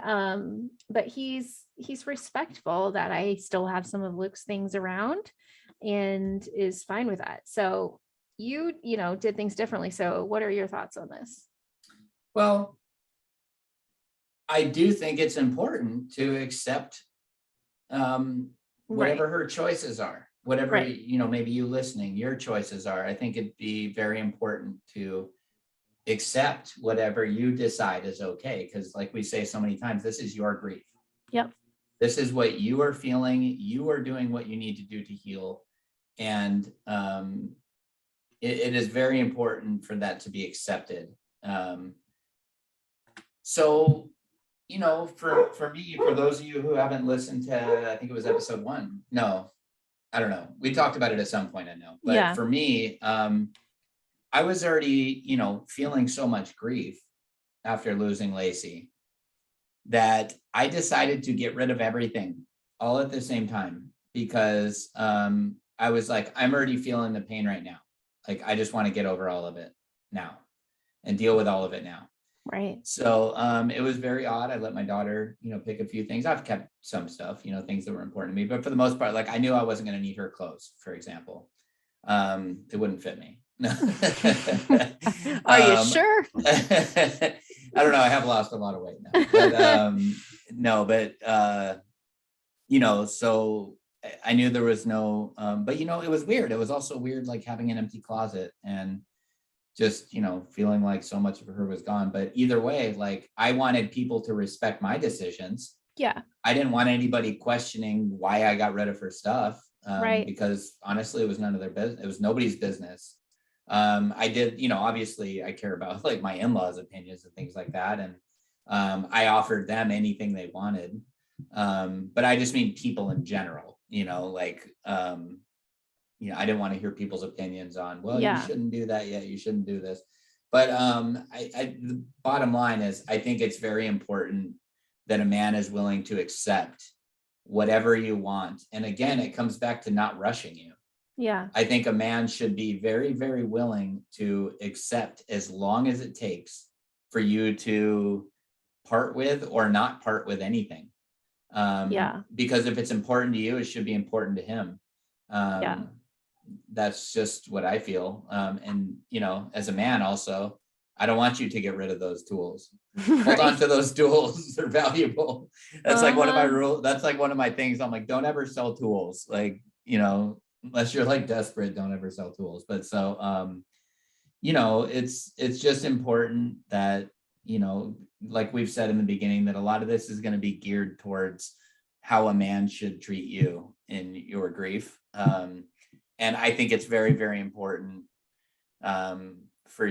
But he's respectful that I still have some of Luke's things around and is fine with that. So you did things differently. So what are your thoughts on this? Well, I do think it's important to accept whatever her choices are, whatever, maybe you listening, your choices are. I think it'd be very important to accept whatever you decide is okay. Because like we say so many times, this is your grief. Yep. This is what you are feeling. You are doing what you need to do to heal. And it is very important for that to be accepted. So, for me, for those of you who haven't listened to, I think it was episode 1. No, I don't know. We talked about it at some point, I know. But for me, I was already, feeling so much grief after losing Lacey that I decided to get rid of everything all at the same time because I was like, I'm already feeling the pain right now. Like, I just want to get over all of it now and deal with all of it now. Right. So it was very odd. I let my daughter, pick a few things. I've kept some stuff, things that were important to me, but for the most part, like I knew I wasn't going to need her clothes, for example. It wouldn't fit me. Are you sure? I don't know. I have lost a lot of weight now, but so I knew there was no, but it was weird. It was also weird, like having an empty closet and just, feeling like so much of her was gone. But either way, like I wanted people to respect my decisions. Yeah. I didn't want anybody questioning why I got rid of her stuff. Right. Because honestly, it was none of their business. It was nobody's business. I did, obviously I care about like my in-laws' opinions and things like that. And I offered them anything they wanted. But I just mean people in general, I didn't want to hear people's opinions on, you shouldn't do that yet. You shouldn't do this. But the bottom line is, I think it's very important that a man is willing to accept whatever you want. And again, it comes back to not rushing you. Yeah. I think a man should be very, very willing to accept as long as it takes for you to part with or not part with anything. Because if it's important to you, it should be important to him. That's just what I feel. And, as a man also, I don't want you to get rid of those tools. Right. Hold on to those tools. They're valuable. That's like one of my rules. That's like one of my things. I'm like, don't ever sell tools. Like, unless you're like desperate, don't ever sell tools. But so, it's just important that, like we've said in the beginning, that a lot of this is going to be geared towards how a man should treat you in your grief. And I think it's very, very important for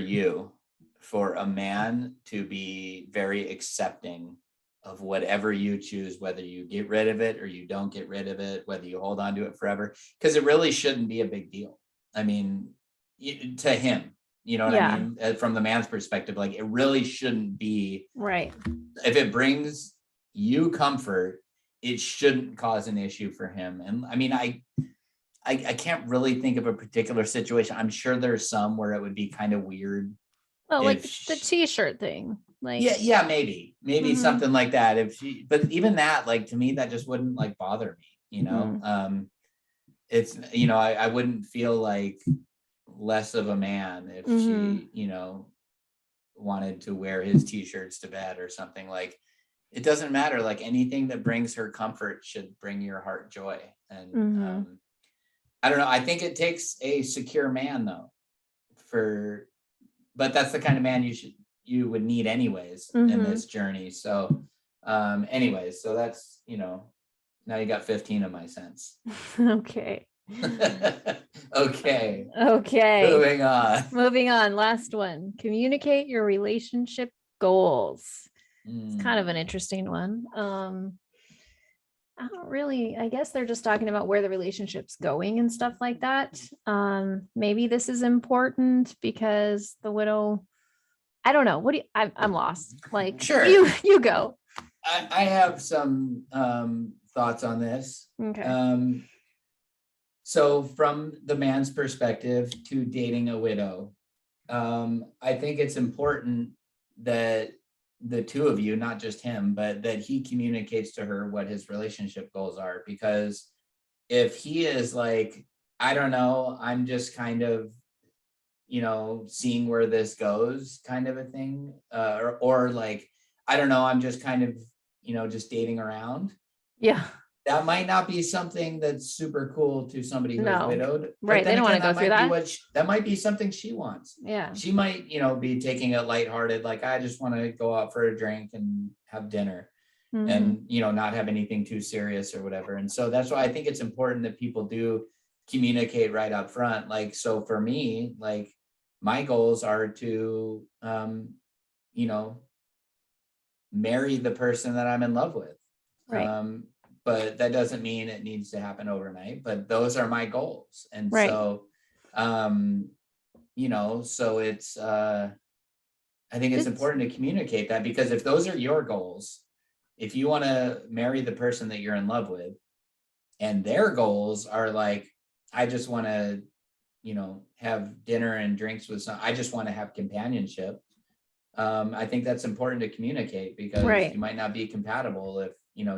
a man to be very accepting of whatever you choose, whether you get rid of it or you don't get rid of it, whether you hold on to it forever, because it really shouldn't be a big deal. I mean, to him, what I mean? From the man's perspective, like it really shouldn't be. Right. If it brings you comfort, it shouldn't cause an issue for him. And I mean, I can't really think of a particular situation. I'm sure there's some where it would be kind of weird. Well, like the t-shirt thing. Like maybe something like that. But even that, like to me, that just wouldn't like bother me, It's, I wouldn't feel like less of a man if she, wanted to wear his t-shirts to bed or something. Like it doesn't matter. Like anything that brings her comfort should bring your heart joy. And I don't know. I think it takes a secure man though, but that's the kind of man you would need anyways in this journey. So anyways, so that's, now you got 15 of my cents. Okay. Okay. Moving on. Last one. Communicate your relationship goals. It's kind of an interesting one. I guess they're just talking about where the relationship's going and stuff like that. Maybe this is important because the widow, I don't know. I'm lost. Like, sure. You go. I have some thoughts on this. Okay. So from the man's perspective to dating a widow, I think it's important that the two of you, not just him, but that he communicates to her what his relationship goals are. Because if he is like, I don't know, I'm just kind of, seeing where this goes kind of a thing, or like, I don't know, I'm just kind of, just dating around. Yeah. That might not be something that's super cool to somebody who is widowed. Right. They don't want to go through that. That might be something she wants. Yeah. She might, be taking it lighthearted. Like, I just want to go out for a drink and have dinner and, not have anything too serious or whatever. And so that's why I think it's important that people do communicate right up front. Like, so for me, like, my goals are to, marry the person that I'm in love with. Right. But that doesn't mean it needs to happen overnight, but those are my goals. And right. So, so it's, I think it's important to communicate that, because if those are your goals, if you want to marry the person that you're in love with and their goals are like, I just want to, have dinner and drinks with I just want to have companionship. I think that's important to communicate, because you might not be compatible if,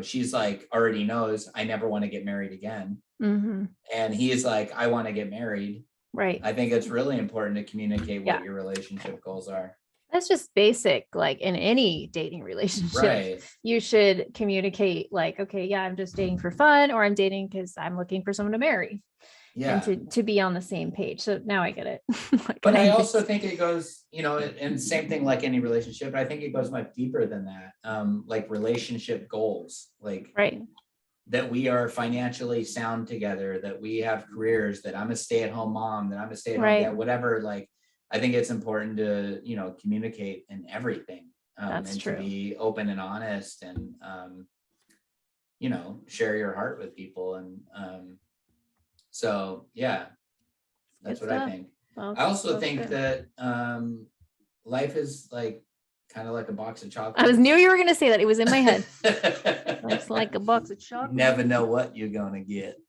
she's like, already knows I never want to get married again. And he's like, I want to get married. Right. I think it's really important to communicate what your relationship goals are. That's just basic, like in any dating relationship. Right. You should communicate like, okay, yeah, I'm just dating for fun, or I'm dating because I'm looking for someone to marry. Yeah. And to be on the same page. So now I get it. But I also think it goes, and same thing like any relationship, but I think it goes much deeper than that. Like relationship goals, like that we are financially sound together, that we have careers, that I'm a stay-at-home mom, that I'm a stay-at-home dad, whatever. Like, I think it's important to, communicate in everything. That's true. To be open and honest and, share your heart with people. And, so, yeah, that's what I think. Well, I also think that life is like kind of like a box of chocolates. I knew you were going to say that. It was in my head. It's like a box of chocolates. You never know what you're going to get.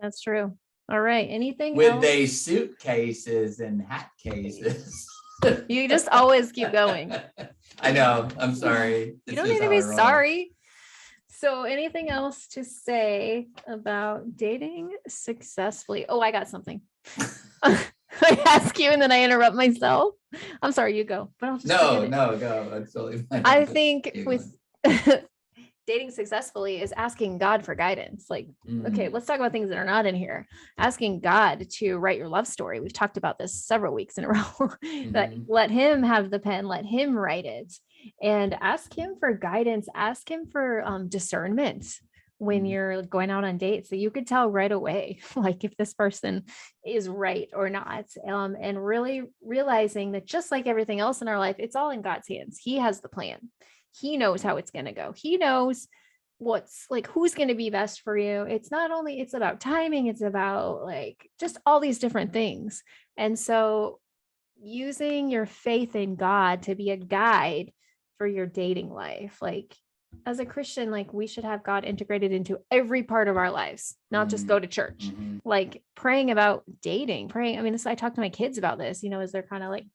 That's true. All right. Anything with else? they suitcases and hat cases. You just always keep going. I know. I'm sorry. You don't need to be sorry. So anything else to say about dating successfully? Oh, I got something. I ask you and then I interrupt myself. I'm sorry, you go. But I'll just no, go. That's totally fine. I think with dating successfully is asking God for guidance. Like, okay, let's talk about things that are not in here. Asking God to write your love story. We've talked about this several weeks in a row. That let him have the pen, let him write it. And ask him for guidance, ask him for discernment when you're going out on dates, so you could tell right away, like if this person is right or not. And really realizing that just like everything else in our life, it's all in God's hands. He has the plan. He knows how it's going to go. He knows what's like, who's going to be best for you. It's not only, it's about timing, it's about like just all these different things. And so using your faith in God to be a guide for your dating life. Like as a Christian, like we should have God integrated into every part of our lives, not just go to church, like praying about dating, praying. I mean, I talk to my kids about this, as they're kind of like,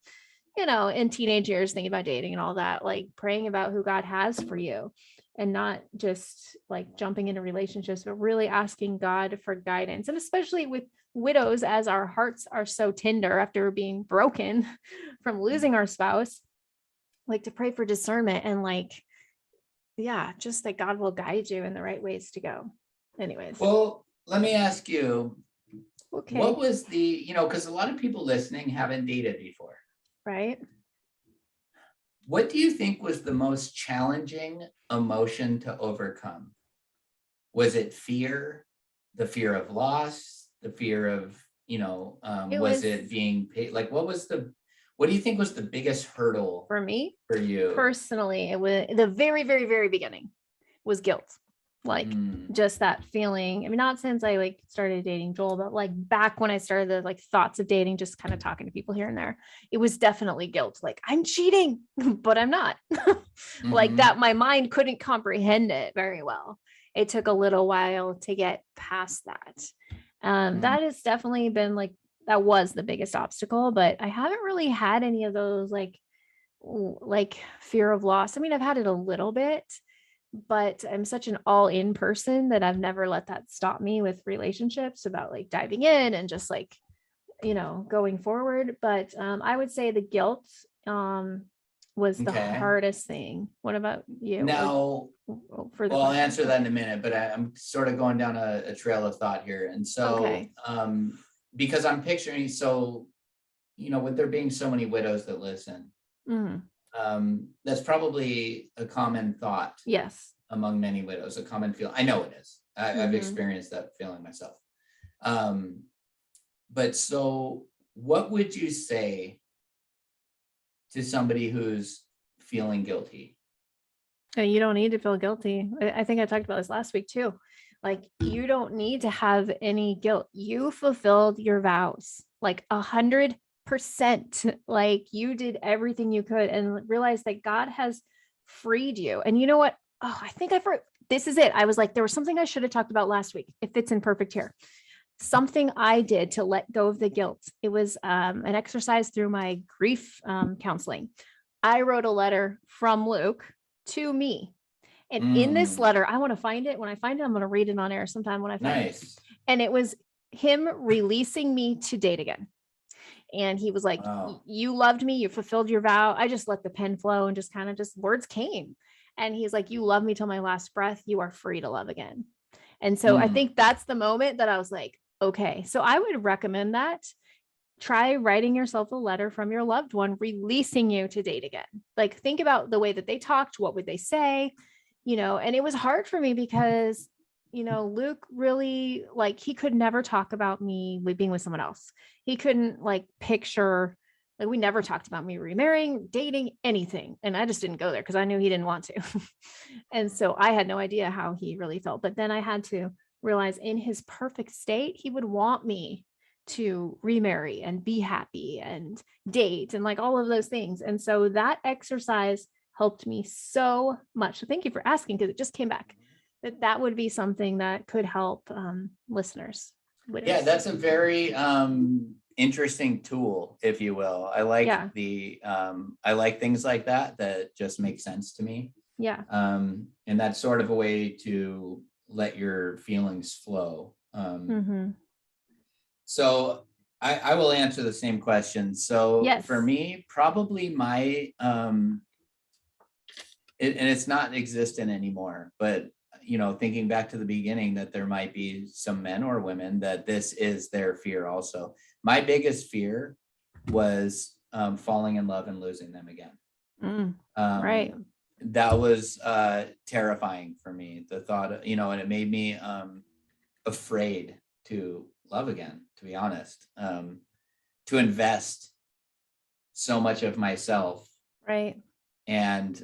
in teenage years, thinking about dating and all that, like praying about who God has for you and not just like jumping into relationships, but really asking God for guidance. And especially with widows, as our hearts are so tender after being broken from losing our spouse, like to pray for discernment and like, yeah, just that God will guide you in the right ways to go. Anyways. Well, let me ask you, what was the, because a lot of people listening haven't dated before. Right. What do you think was the most challenging emotion to overcome? Was it fear, the fear of loss, the fear of, was it being paid? Like, what do you think was the biggest hurdle for me? For you personally, it was the very, very, very beginning was guilt. Like just that feeling. I mean, not since I like started dating Joel, but like back when I started the like thoughts of dating, just kind of talking to people here and there, it was definitely guilt. Like I'm cheating, but I'm not. Like that, my mind couldn't comprehend it very well. It took a little while to get past that. That has definitely been like, that was the biggest obstacle, but I haven't really had any of those like fear of loss. I mean, I've had it a little bit, but I'm such an all-in person that I've never let that stop me with relationships about like diving in and just like, going forward. But I would say the guilt was the hardest thing. What about you? Now, I'll answer that in a minute, but I'm sort of going down a trail of thought here. And so, because I'm picturing, with there being so many widows that listen, that's probably a common thought. Yes. Among many widows, a common feel. I know it is. I've experienced that feeling myself. But so what would you say to somebody who's feeling guilty? You don't need to feel guilty. I think I talked about this last week too. Like, you don't need to have any guilt. You fulfilled your vows like 100%. Like, you did everything you could and realized that God has freed you. And you know what? Oh, I think this is it. I was like, there was something I should have talked about last week. It fits in perfect here. Something I did to let go of the guilt. It was an exercise through my grief counseling. I wrote a letter from Luke to me. And in this letter, I want to find it. When I find it, I'm going to read it on air sometime when I find it. And it was him releasing me to date again. And he was like, you loved me. You fulfilled your vow. I just let the pen flow and just kind of words came. And he's like, you love me till my last breath. You are free to love again. And so I think that's the moment that I was like, okay, so I would recommend that. Try writing yourself a letter from your loved one, releasing you to date again. Like, think about the way that they talked. What would they say? And it was hard for me because, Luke really, like, he could never talk about me being with someone else. He couldn't like picture, like, we never talked about me remarrying, dating, anything. And I just didn't go there because I knew he didn't want to. And so I had no idea how he really felt. But then I had to realize, in his perfect state, he would want me to remarry and be happy and date and like all of those things. And so that exercise helped me so much. So thank you for asking, because it just came back that would be something that could help listeners. Yeah, that's a very interesting tool, if you will. I like I like things like that just make sense to me. Yeah. And that's sort of a way to let your feelings flow. So I will answer the same question. So for me, probably my, and it's not existent anymore, but, thinking back to the beginning, that there might be some men or women that this is their fear also. My biggest fear was falling in love and losing them again. Right. That was terrifying for me. The thought, and it made me afraid to love again, to be honest, to invest so much of myself. Right. And,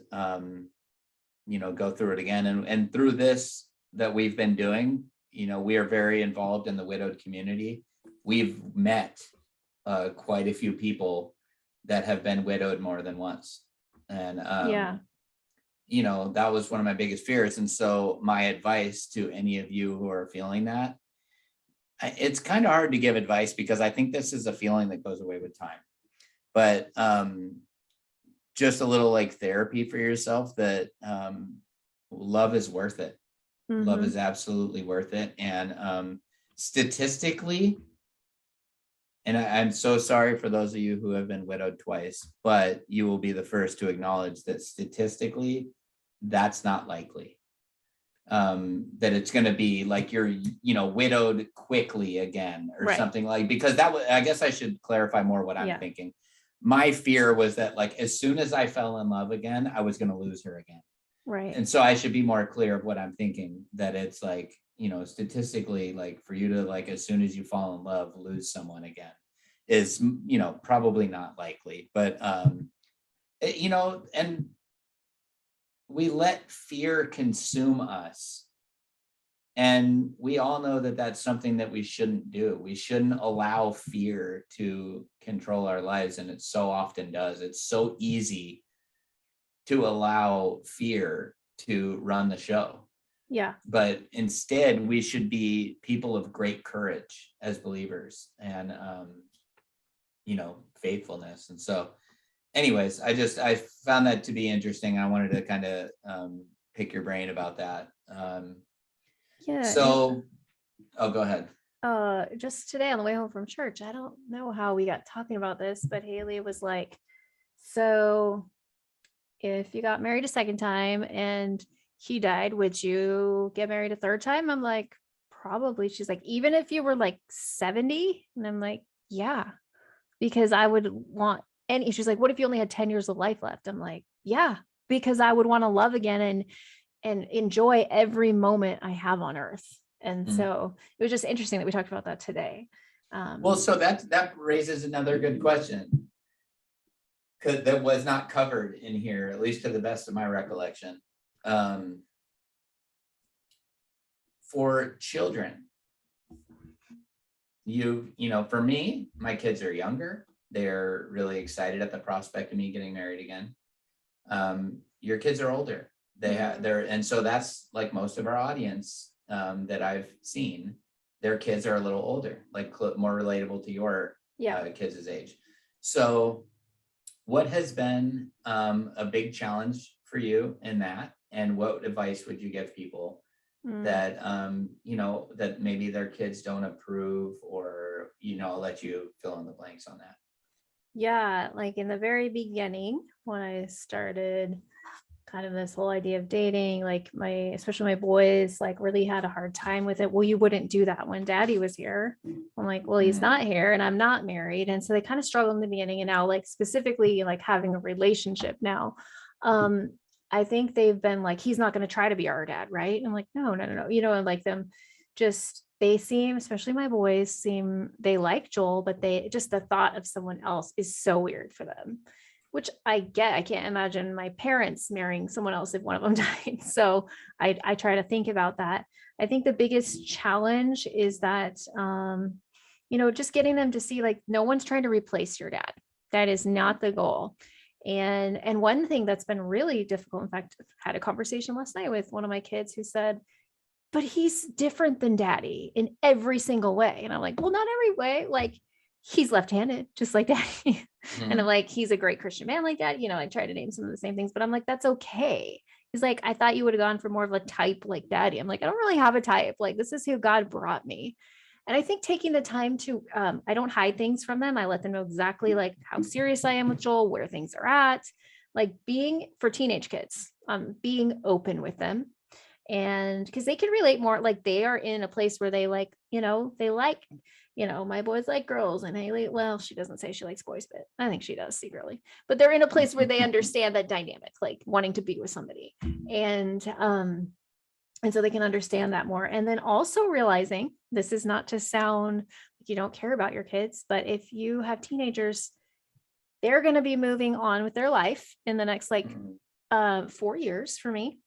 go through it again. And through this that we've been doing, we are very involved in the widowed community. We've met quite a few people that have been widowed more than once. And, that was one of my biggest fears. And so my advice to any of you who are feeling that, it's kind of hard to give advice because I think this is a feeling that goes away with time, but just a little like therapy for yourself, that love is worth it. Love is absolutely worth it. And statistically, and I'm so sorry for those of you who have been widowed twice, but you will be the first to acknowledge that statistically, that's not likely. That it's going to be like you're, widowed quickly again or something, like, because that was, I guess I should clarify more what I'm thinking. My fear was that, like, as soon as I fell in love again, I was going to lose her again. Right. And so I should be more clear of what I'm thinking, that it's like, statistically, like, for you to, like, as soon as you fall in love, lose someone again is, probably not likely. But, and we let fear consume us. And we all know that that's something that we shouldn't do. We shouldn't allow fear to control our lives. And it so often does. It's so easy to allow fear to run the show. Yeah. But instead, we should be people of great courage as believers and, faithfulness. And so anyways, I found that to be interesting. I wanted to kind of pick your brain about that. Yeah. So, go ahead. Just today on the way home from church, I don't know how we got talking about this, but Haley was like, so if you got married a second time and he died, would you get married a third time? I'm like, probably. She's like, even if you were like 70? And I'm like, yeah, because I would want any. She's like, what if you only had 10 years of life left? I'm like, yeah, because I would want to love again and enjoy every moment I have on earth. And so it was just interesting that we talked about that today. Well, so that raises another good question that was not covered in here, at least to the best of my recollection. For children, for me, my kids are younger. They're really excited at the prospect of me getting married again. Your kids are older. And so that's like most of our audience that I've seen. Their kids are a little older, like more relatable to your kids' age. So what has been a big challenge for you in that? And what advice would you give people that, that maybe their kids don't approve, or, let you fill in the blanks on that? Yeah, like in the very beginning, when I started kind of this whole idea of dating, like especially my boys, like really had a hard time with it. Well, you wouldn't do that when daddy was here. I'm like, well, he's not here and I'm not married. And so they kind of struggled in the beginning, and now like specifically like having a relationship now, I think they've been like, he's not going to try to be our dad. Right. And I'm like, no, and like them just, they seem, especially my boys they like Joel, but just the thought of someone else is so weird for them, which I get. I can't imagine my parents marrying someone else if one of them died. So I try to think about that. I think the biggest challenge is that, just getting them to see like, no one's trying to replace your dad. That is not the goal. And one thing that's been really difficult, in fact, I had a conversation last night with one of my kids who said, but he's different than daddy in every single way. And I'm like, well, not every way. Like, he's left-handed, just like daddy. And I'm like, he's a great Christian man like that. I try to name some of the same things, but I'm like, that's okay. He's like, I thought you would have gone for more of a type like daddy. I'm like, I don't really have a type. Like, this is who God brought me. And I think taking the time to, I don't hide things from them. I let them know exactly like how serious I am with Joel, where things are at, like being for teenage kids, being open with them. And because they can relate more, like they are in a place where they like, my boys like girls, and Haley, well, she doesn't say she likes boys, but I think she does secretly, but they're in a place where they understand that dynamic, like wanting to be with somebody. And so they can understand that more. And then also realizing, this is not to sound like you don't care about your kids, but if you have teenagers, they're going to be moving on with their life in the next 4 years for me.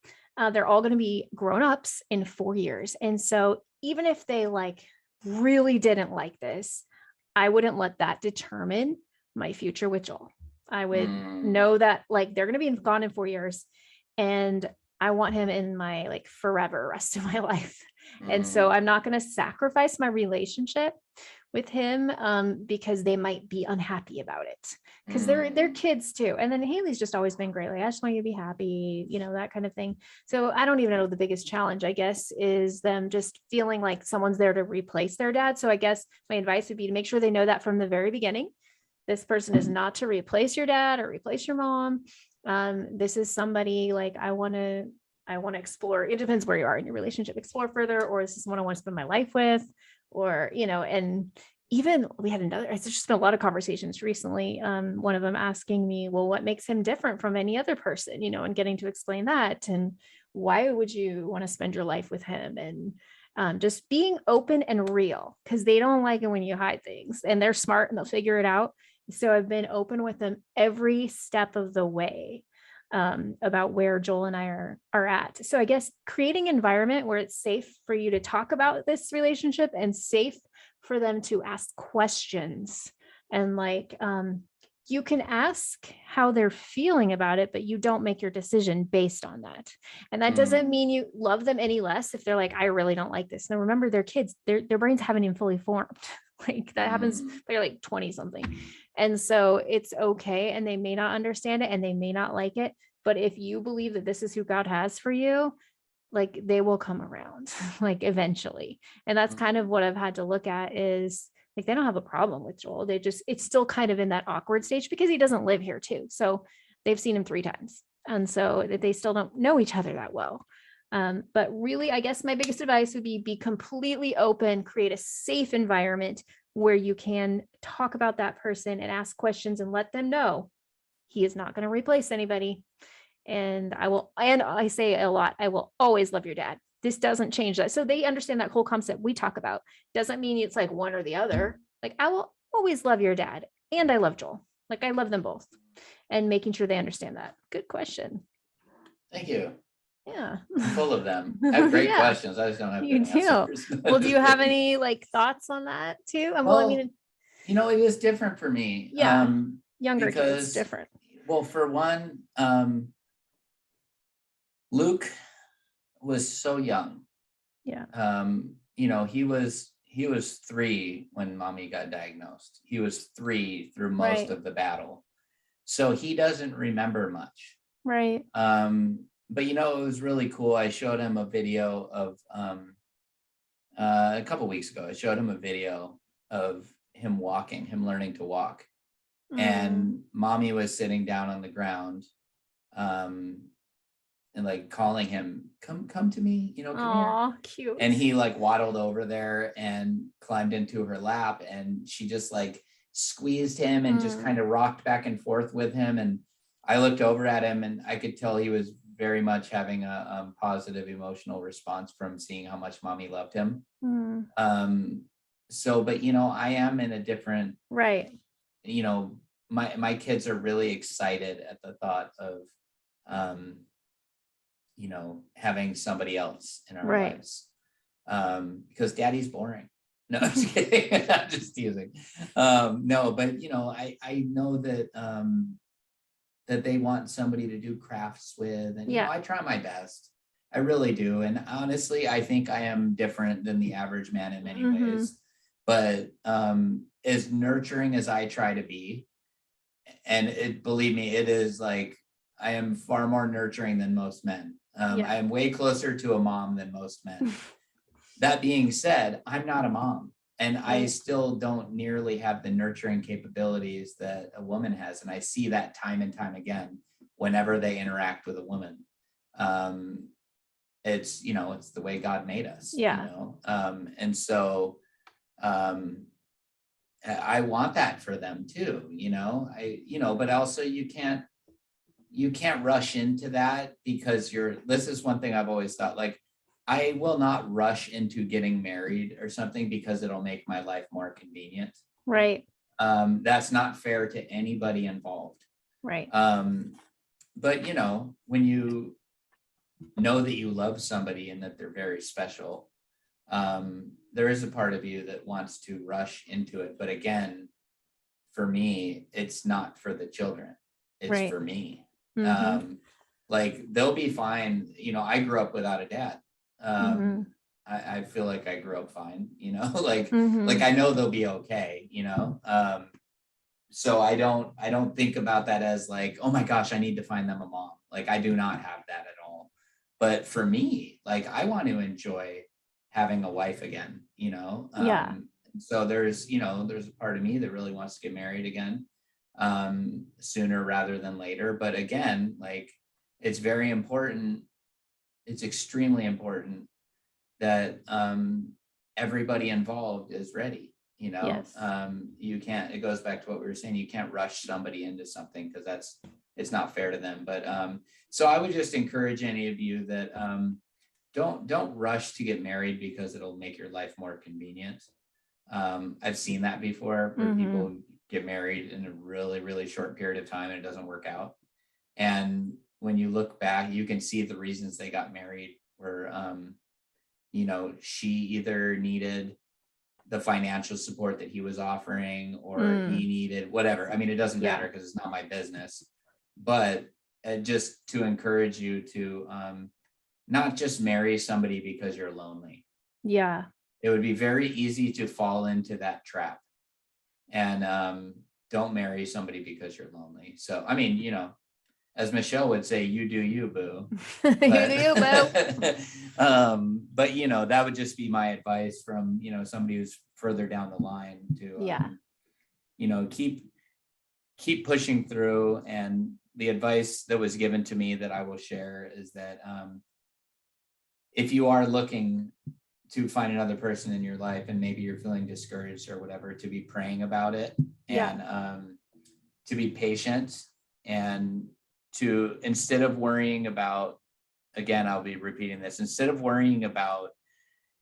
They're all going to be grown-ups in 4 years. And so even if they like really didn't like this, I wouldn't let that determine my future with Joel. I would know that like they're going to be gone in 4 years, and I want him in my like forever rest of my life. And so I'm not going to sacrifice my relationship with him because they might be unhappy about it, because they're kids too. And then Haley's just always been great. Like, I just want you to be happy, that kind of thing. So I don't even know, the biggest challenge, I guess, is them just feeling like someone's there to replace their dad. So I guess my advice would be to make sure they know that from the very beginning. This person is not to replace your dad or replace your mom. This is somebody like I want to explore. It depends where you are in your relationship, explore further, or is this someone I want to spend my life with? Or, and even we had it's just been a lot of conversations recently. One of them asking me, well, what makes him different from any other person, and getting to explain that. And why would you want to spend your life with him? And just being open and real, because they don't like it when you hide things, and they're smart and they'll figure it out. So I've been open with them every step of the way about where Joel and I are at. So I guess creating an environment where it's safe for you to talk about this relationship and safe for them to ask questions, and like, you can ask how they're feeling about it, but you don't make your decision based on that. And that doesn't mean you love them any less if they're like, I really don't like this. Now remember, they're kids, their brains haven't even fully formed. Like that happens, they're like 20 something. And so it's okay. And they may not understand it and they may not like it. But if you believe that this is who God has for you, like they will come around like eventually. And that's kind of what I've had to look at is like, they don't have a problem with Joel. They just, it's still kind of in that awkward stage because he doesn't live here too. So they've seen him 3 times. And so they still don't know each other that well. But really, I guess my biggest advice would be completely open, create a safe environment where you can talk about that person and ask questions and let them know he is not going to replace anybody. And I say a lot, I will always love your dad. This doesn't change that. So they understand that whole concept we talk about. Doesn't mean it's like one or the other. Like I will always love your dad and I love Joel. Like I love them both, and making sure they understand that. Good question. Thank you. Yeah. I'm full of them. I have great questions. I just don't have good answers. Well, do you have any like thoughts on that too? Well, I mean, you know, it is different for me. Yeah. Younger kids, different. Well, for one, Luke was so young. Yeah. You know, he was 3 when mommy got diagnosed. He was 3 through most of the battle. So he doesn't remember much. Right. But you know, it was really cool. I showed him a video of a couple weeks ago. I showed him a video of him walking, him learning to walk. And mommy was sitting down on the ground and like calling him, come to me, you know, come here. Cute. And he like waddled over there and climbed into her lap, and she just like squeezed him and just kind of rocked back and forth with him. And I looked over at him and I could tell he was very much having a positive emotional response from seeing how much mommy loved him. So, but you know, I am in a different, you know, my kids are really excited at the thought of, you know, having somebody else in our lives, because daddy's boring. No, I'm just kidding. I'm just teasing. No, but you know, I know that that they want somebody to do crafts with, and you know, I try my best. I really do. And honestly, I think I am different than the average man in many ways. But as nurturing as I try to be, and believe me, it is like I am far more nurturing than most men. I am way closer to a mom than most men. That being said, I'm not a mom, and I still don't nearly have the nurturing capabilities that a woman has. And I see that time and time again whenever they interact with a woman. It's, you know, it's the way God made us, you know? And so I want that for them too, you know, but also you can't rush into that, because this is one thing I've always thought, like, I will not rush into getting married or something because it'll make my life more convenient. Right. That's not fair to anybody involved. Right. But you know, when you know that you love somebody and that they're very special, there is a part of you that wants to rush into it. But again, for me, it's not for the children. It's for me. Like they'll be fine. You know, I grew up without a dad. I feel like I grew up fine, you know, like I know they'll be okay, you know? So I don't think about that as like, oh my gosh, I need to find them a mom. Like I do not have that at all. But for me, like I want to enjoy having a wife again, you know? So there's a part of me that really wants to get married again, sooner rather than later. But again, like it's very important. It's extremely important that everybody involved is ready, you know? Yes. It goes back to what we were saying, you can't rush somebody into something because it's not fair to them. But so I would just encourage any of you that don't rush to get married because it'll make your life more convenient. I've seen that before where people get married in a really, really short period of time and it doesn't work out. And when you look back, you can see the reasons they got married were, you know, she either needed the financial support that he was offering, or he needed whatever. I mean, it doesn't matter because it's not my business, but just to encourage you to not just marry somebody because you're lonely. Yeah. It would be very easy to fall into that trap. And don't marry somebody because you're lonely. So, I mean, you know, as Michelle would say, you do you, boo. You do you, boo. But you know, that would just be my advice from, you know, somebody who's further down the line to, you know, keep pushing through. And the advice that was given to me that I will share is that if you are looking to find another person in your life, and maybe you're feeling discouraged or whatever, to be praying about it, and to be patient, and to, instead of worrying about, again, I'll be repeating this, instead of worrying about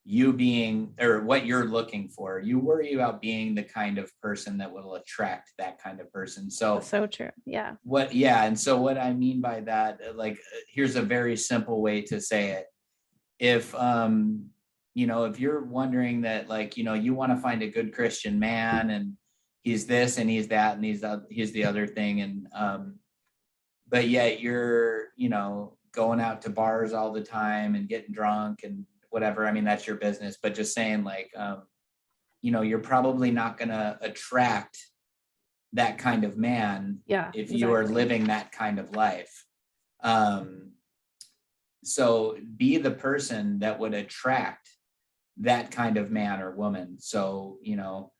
you being, or what you're looking for, you worry about being the kind of person that will attract that kind of person. So that's so true. Yeah. And so what I mean by that, like, here's a very simple way to say it. If, you know, if you're wondering that, like, you know, you want to find a good Christian man, and he's this and he's that and he's the other thing, and but yet you're, you know, going out to bars all the time and getting drunk and whatever. I mean, that's your business, but just saying, like, you know, you're probably not going to attract that kind of man if you are living that kind of life. So be the person that would attract that kind of man or woman. So, you know,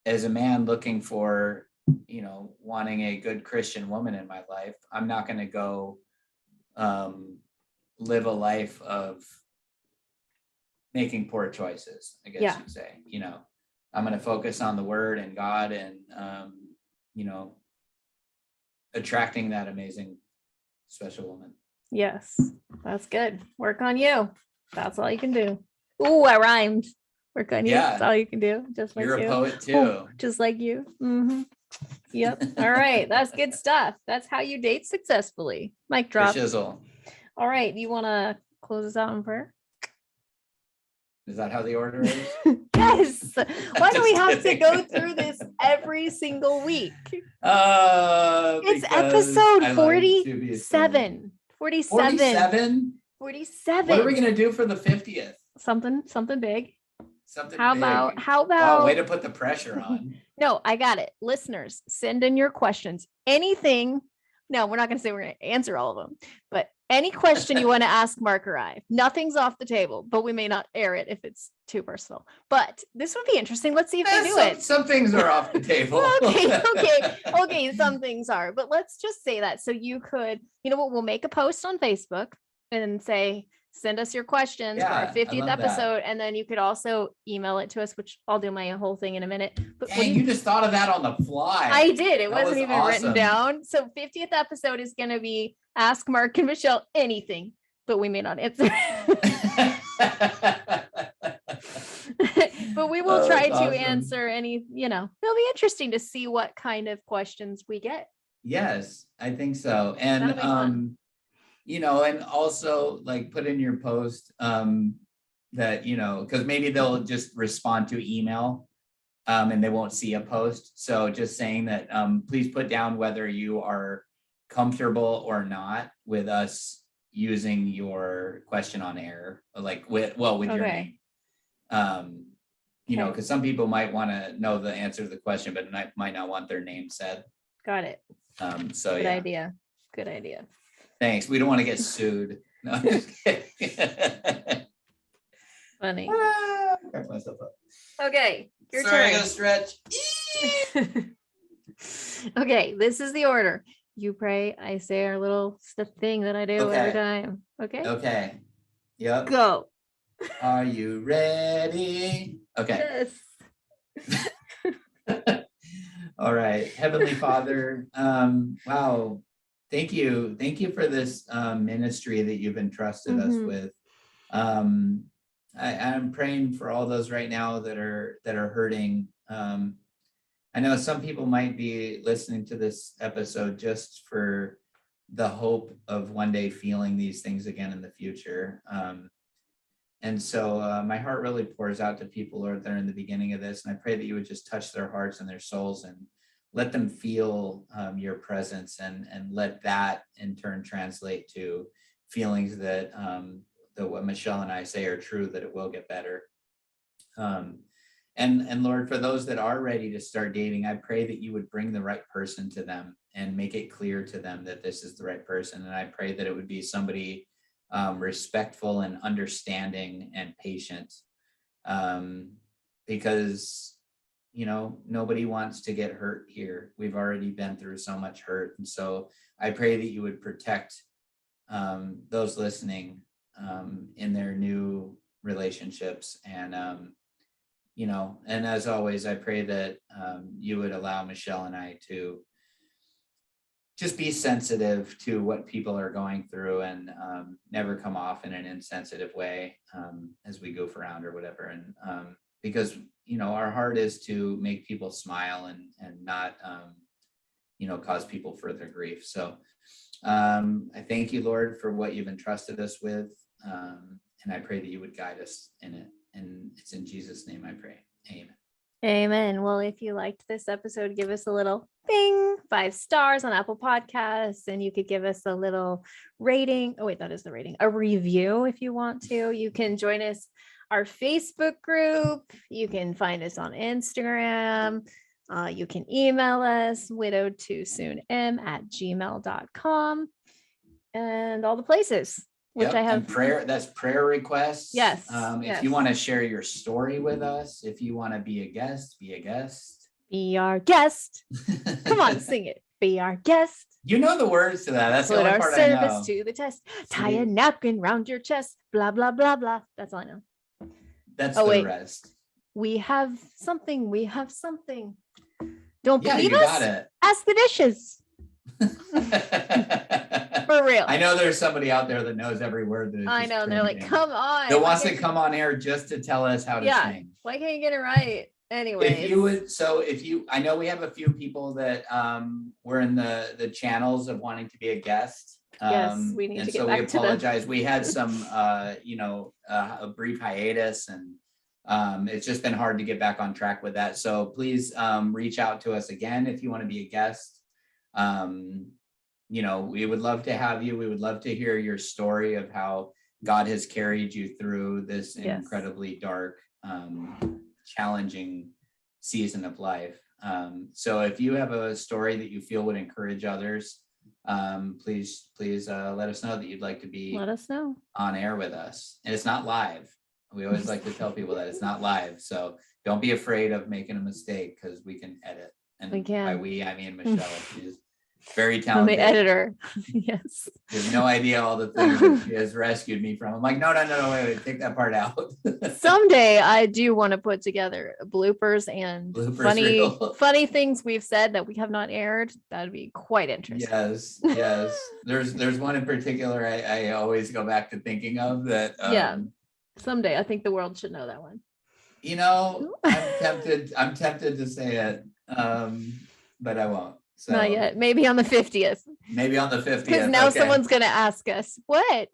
as a man looking for, you know, wanting a good Christian woman in my life, I'm not going to go live a life of making poor choices, I guess you'd say. You know, I'm going to focus on the word and God, and you know, attracting that amazing special woman. Yes, that's good. Work on you. That's all you can do. Ooh, I rhymed. Work on you. That's all you can do. Just like you're you. A poet too. Ooh, just like you. Yep. All right. That's good stuff. That's how you date successfully. Mic drop. Shizzle. All right. You want to close us out in prayer? Is that how the order is? Yes. Why do we have to go through this every single week? It's episode 47. 47. 47. What are we going to do for the 50th? Something big. How about wow, way to put the pressure on. No, I got it. Listeners, send in your questions. Anything. No, we're not going to say we're going to answer all of them, but any question you want to ask Mark or I. Nothing's off the table, but we may not air it if it's too personal. But this would be interesting. Let's see if they do it. Some things are off the table. Okay. Some things are, but let's just say that. So you could, you know what, we'll make a post on Facebook and say, send us your questions for our 50th episode. And then you could also email it to us, which I'll do my whole thing in a minute. But hey, you just thought of that on the fly. I did. It wasn't even written down. So 50th episode is going to be Ask Mark and Michelle anything, but we may not answer. But we will try to answer any, you know, it'll be interesting to see what kind of questions we get. Yes, I think so. And, you know, and also like put in your post that, you know, because maybe they'll just respond to email and they won't see a post. So just saying that, please put down whether you are comfortable or not with us using your question on air, like with your name. You know, because some people might want to know the answer to the question, but might not want their name said. Got it. So good idea. Good idea. Thanks. We don't want to get sued. No, I'm just kidding. Funny. Crack myself up. Okay. Your Sorry, turn. I gotta stretch. Okay, this is the order. You pray, I say our little thing that I do every time. Okay. Yep. Go. Are you ready? Okay. Yes. All right. Heavenly Father, wow. Thank you for this ministry that you've entrusted us with. I'm praying for all those right now that are hurting. I know some people might be listening to this episode just for the hope of one day feeling these things again in the future. And so my heart really pours out to people, Lord, that are in the beginning of this. And I pray that you would just touch their hearts and their souls and let them feel your presence, and let that in turn translate to feelings that what Michelle and I say are true, that it will get better. And Lord, for those that are ready to start dating, I pray that you would bring the right person to them and make it clear to them that this is the right person. And I pray that it would be somebody respectful and understanding and patient, because, you know, nobody wants to get hurt here. We've already been through so much hurt. And so I pray that you would protect those listening in their new relationships. And, you know, and as always, I pray that you would allow Michelle and I to just be sensitive to what people are going through, and never come off in an insensitive way as we goof around or whatever. And because, you know, our heart is to make people smile and not, you know, cause people further grief. So I thank you, Lord, for what you've entrusted us with. And I pray that you would guide us in it. And it's in Jesus' name I pray. Amen. Amen. Well, if you liked this episode, give us a little bing, 5 stars on Apple Podcasts, and you could give us a little rating. Oh, wait, that is the rating. A review if you want to. You can join us, our Facebook group. You can find us on Instagram. You can email us, widowedtoosoonm@gmail.com, and all the places. Which I have prayer. That's prayer requests. Yes. If you want to share your story with us, if you want to be a guest, be a guest. Be our guest. Come on, sing it. Be our guest. You know the words to that. That's Put the only our part I know. service to the test. Tie a napkin round your chest. Blah blah blah blah. That's all I know. That's the rest. We have something. We have something. Don't believe you us? Got it. Ask the dishes. For real. I know there's somebody out there that knows every word. That I know. They're like, come on. That wants to come on air just to tell us how to sing. Why can't you get it right? Anyway. I know we have a few people that were in the channels of wanting to be a guest. Yes, we need to get back to them. So we apologize. We had some, a brief hiatus, and it's just been hard to get back on track with that. So please reach out to us again if you want to be a guest. You know, we would love to have you. We would love to hear your story of how God has carried you through this incredibly dark, challenging season of life. So if you have a story that you feel would encourage others, please let us know that you'd like to be on air with us. And it's not live. We always like to tell people that it's not live. So don't be afraid of making a mistake, because we can edit. And we can. By we, I mean Michelle. She's very talented. I'm the editor. Yes. You have no idea all the things that she has rescued me from. I'm like, no, wait, take that part out. Someday I do want to put together bloopers and funny things we've said that we have not aired. That'd be quite interesting. Yes. There's one in particular I always go back to thinking of that. Someday I think the world should know that one. You know, I'm tempted to say it, but I won't. So, not yet. Maybe on the 50th. Because now someone's going to ask us, what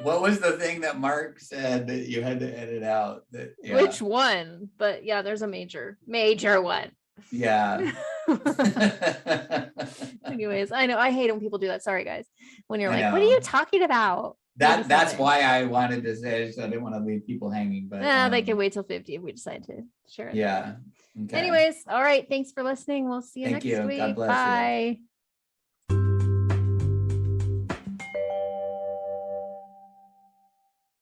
was the thing that Mark said that you had to edit out? Which one? But yeah, there's a major one. Yeah. Anyways, I know I hate when people do that. Sorry, guys. When you're like, what are you talking about? That's why I wanted to say it, so I didn't want to leave people hanging. But they can wait till 50 if we decide to share it. Yeah. Okay. Anyways, all right. Thanks for listening. We'll see you next week. God bless you. Bye.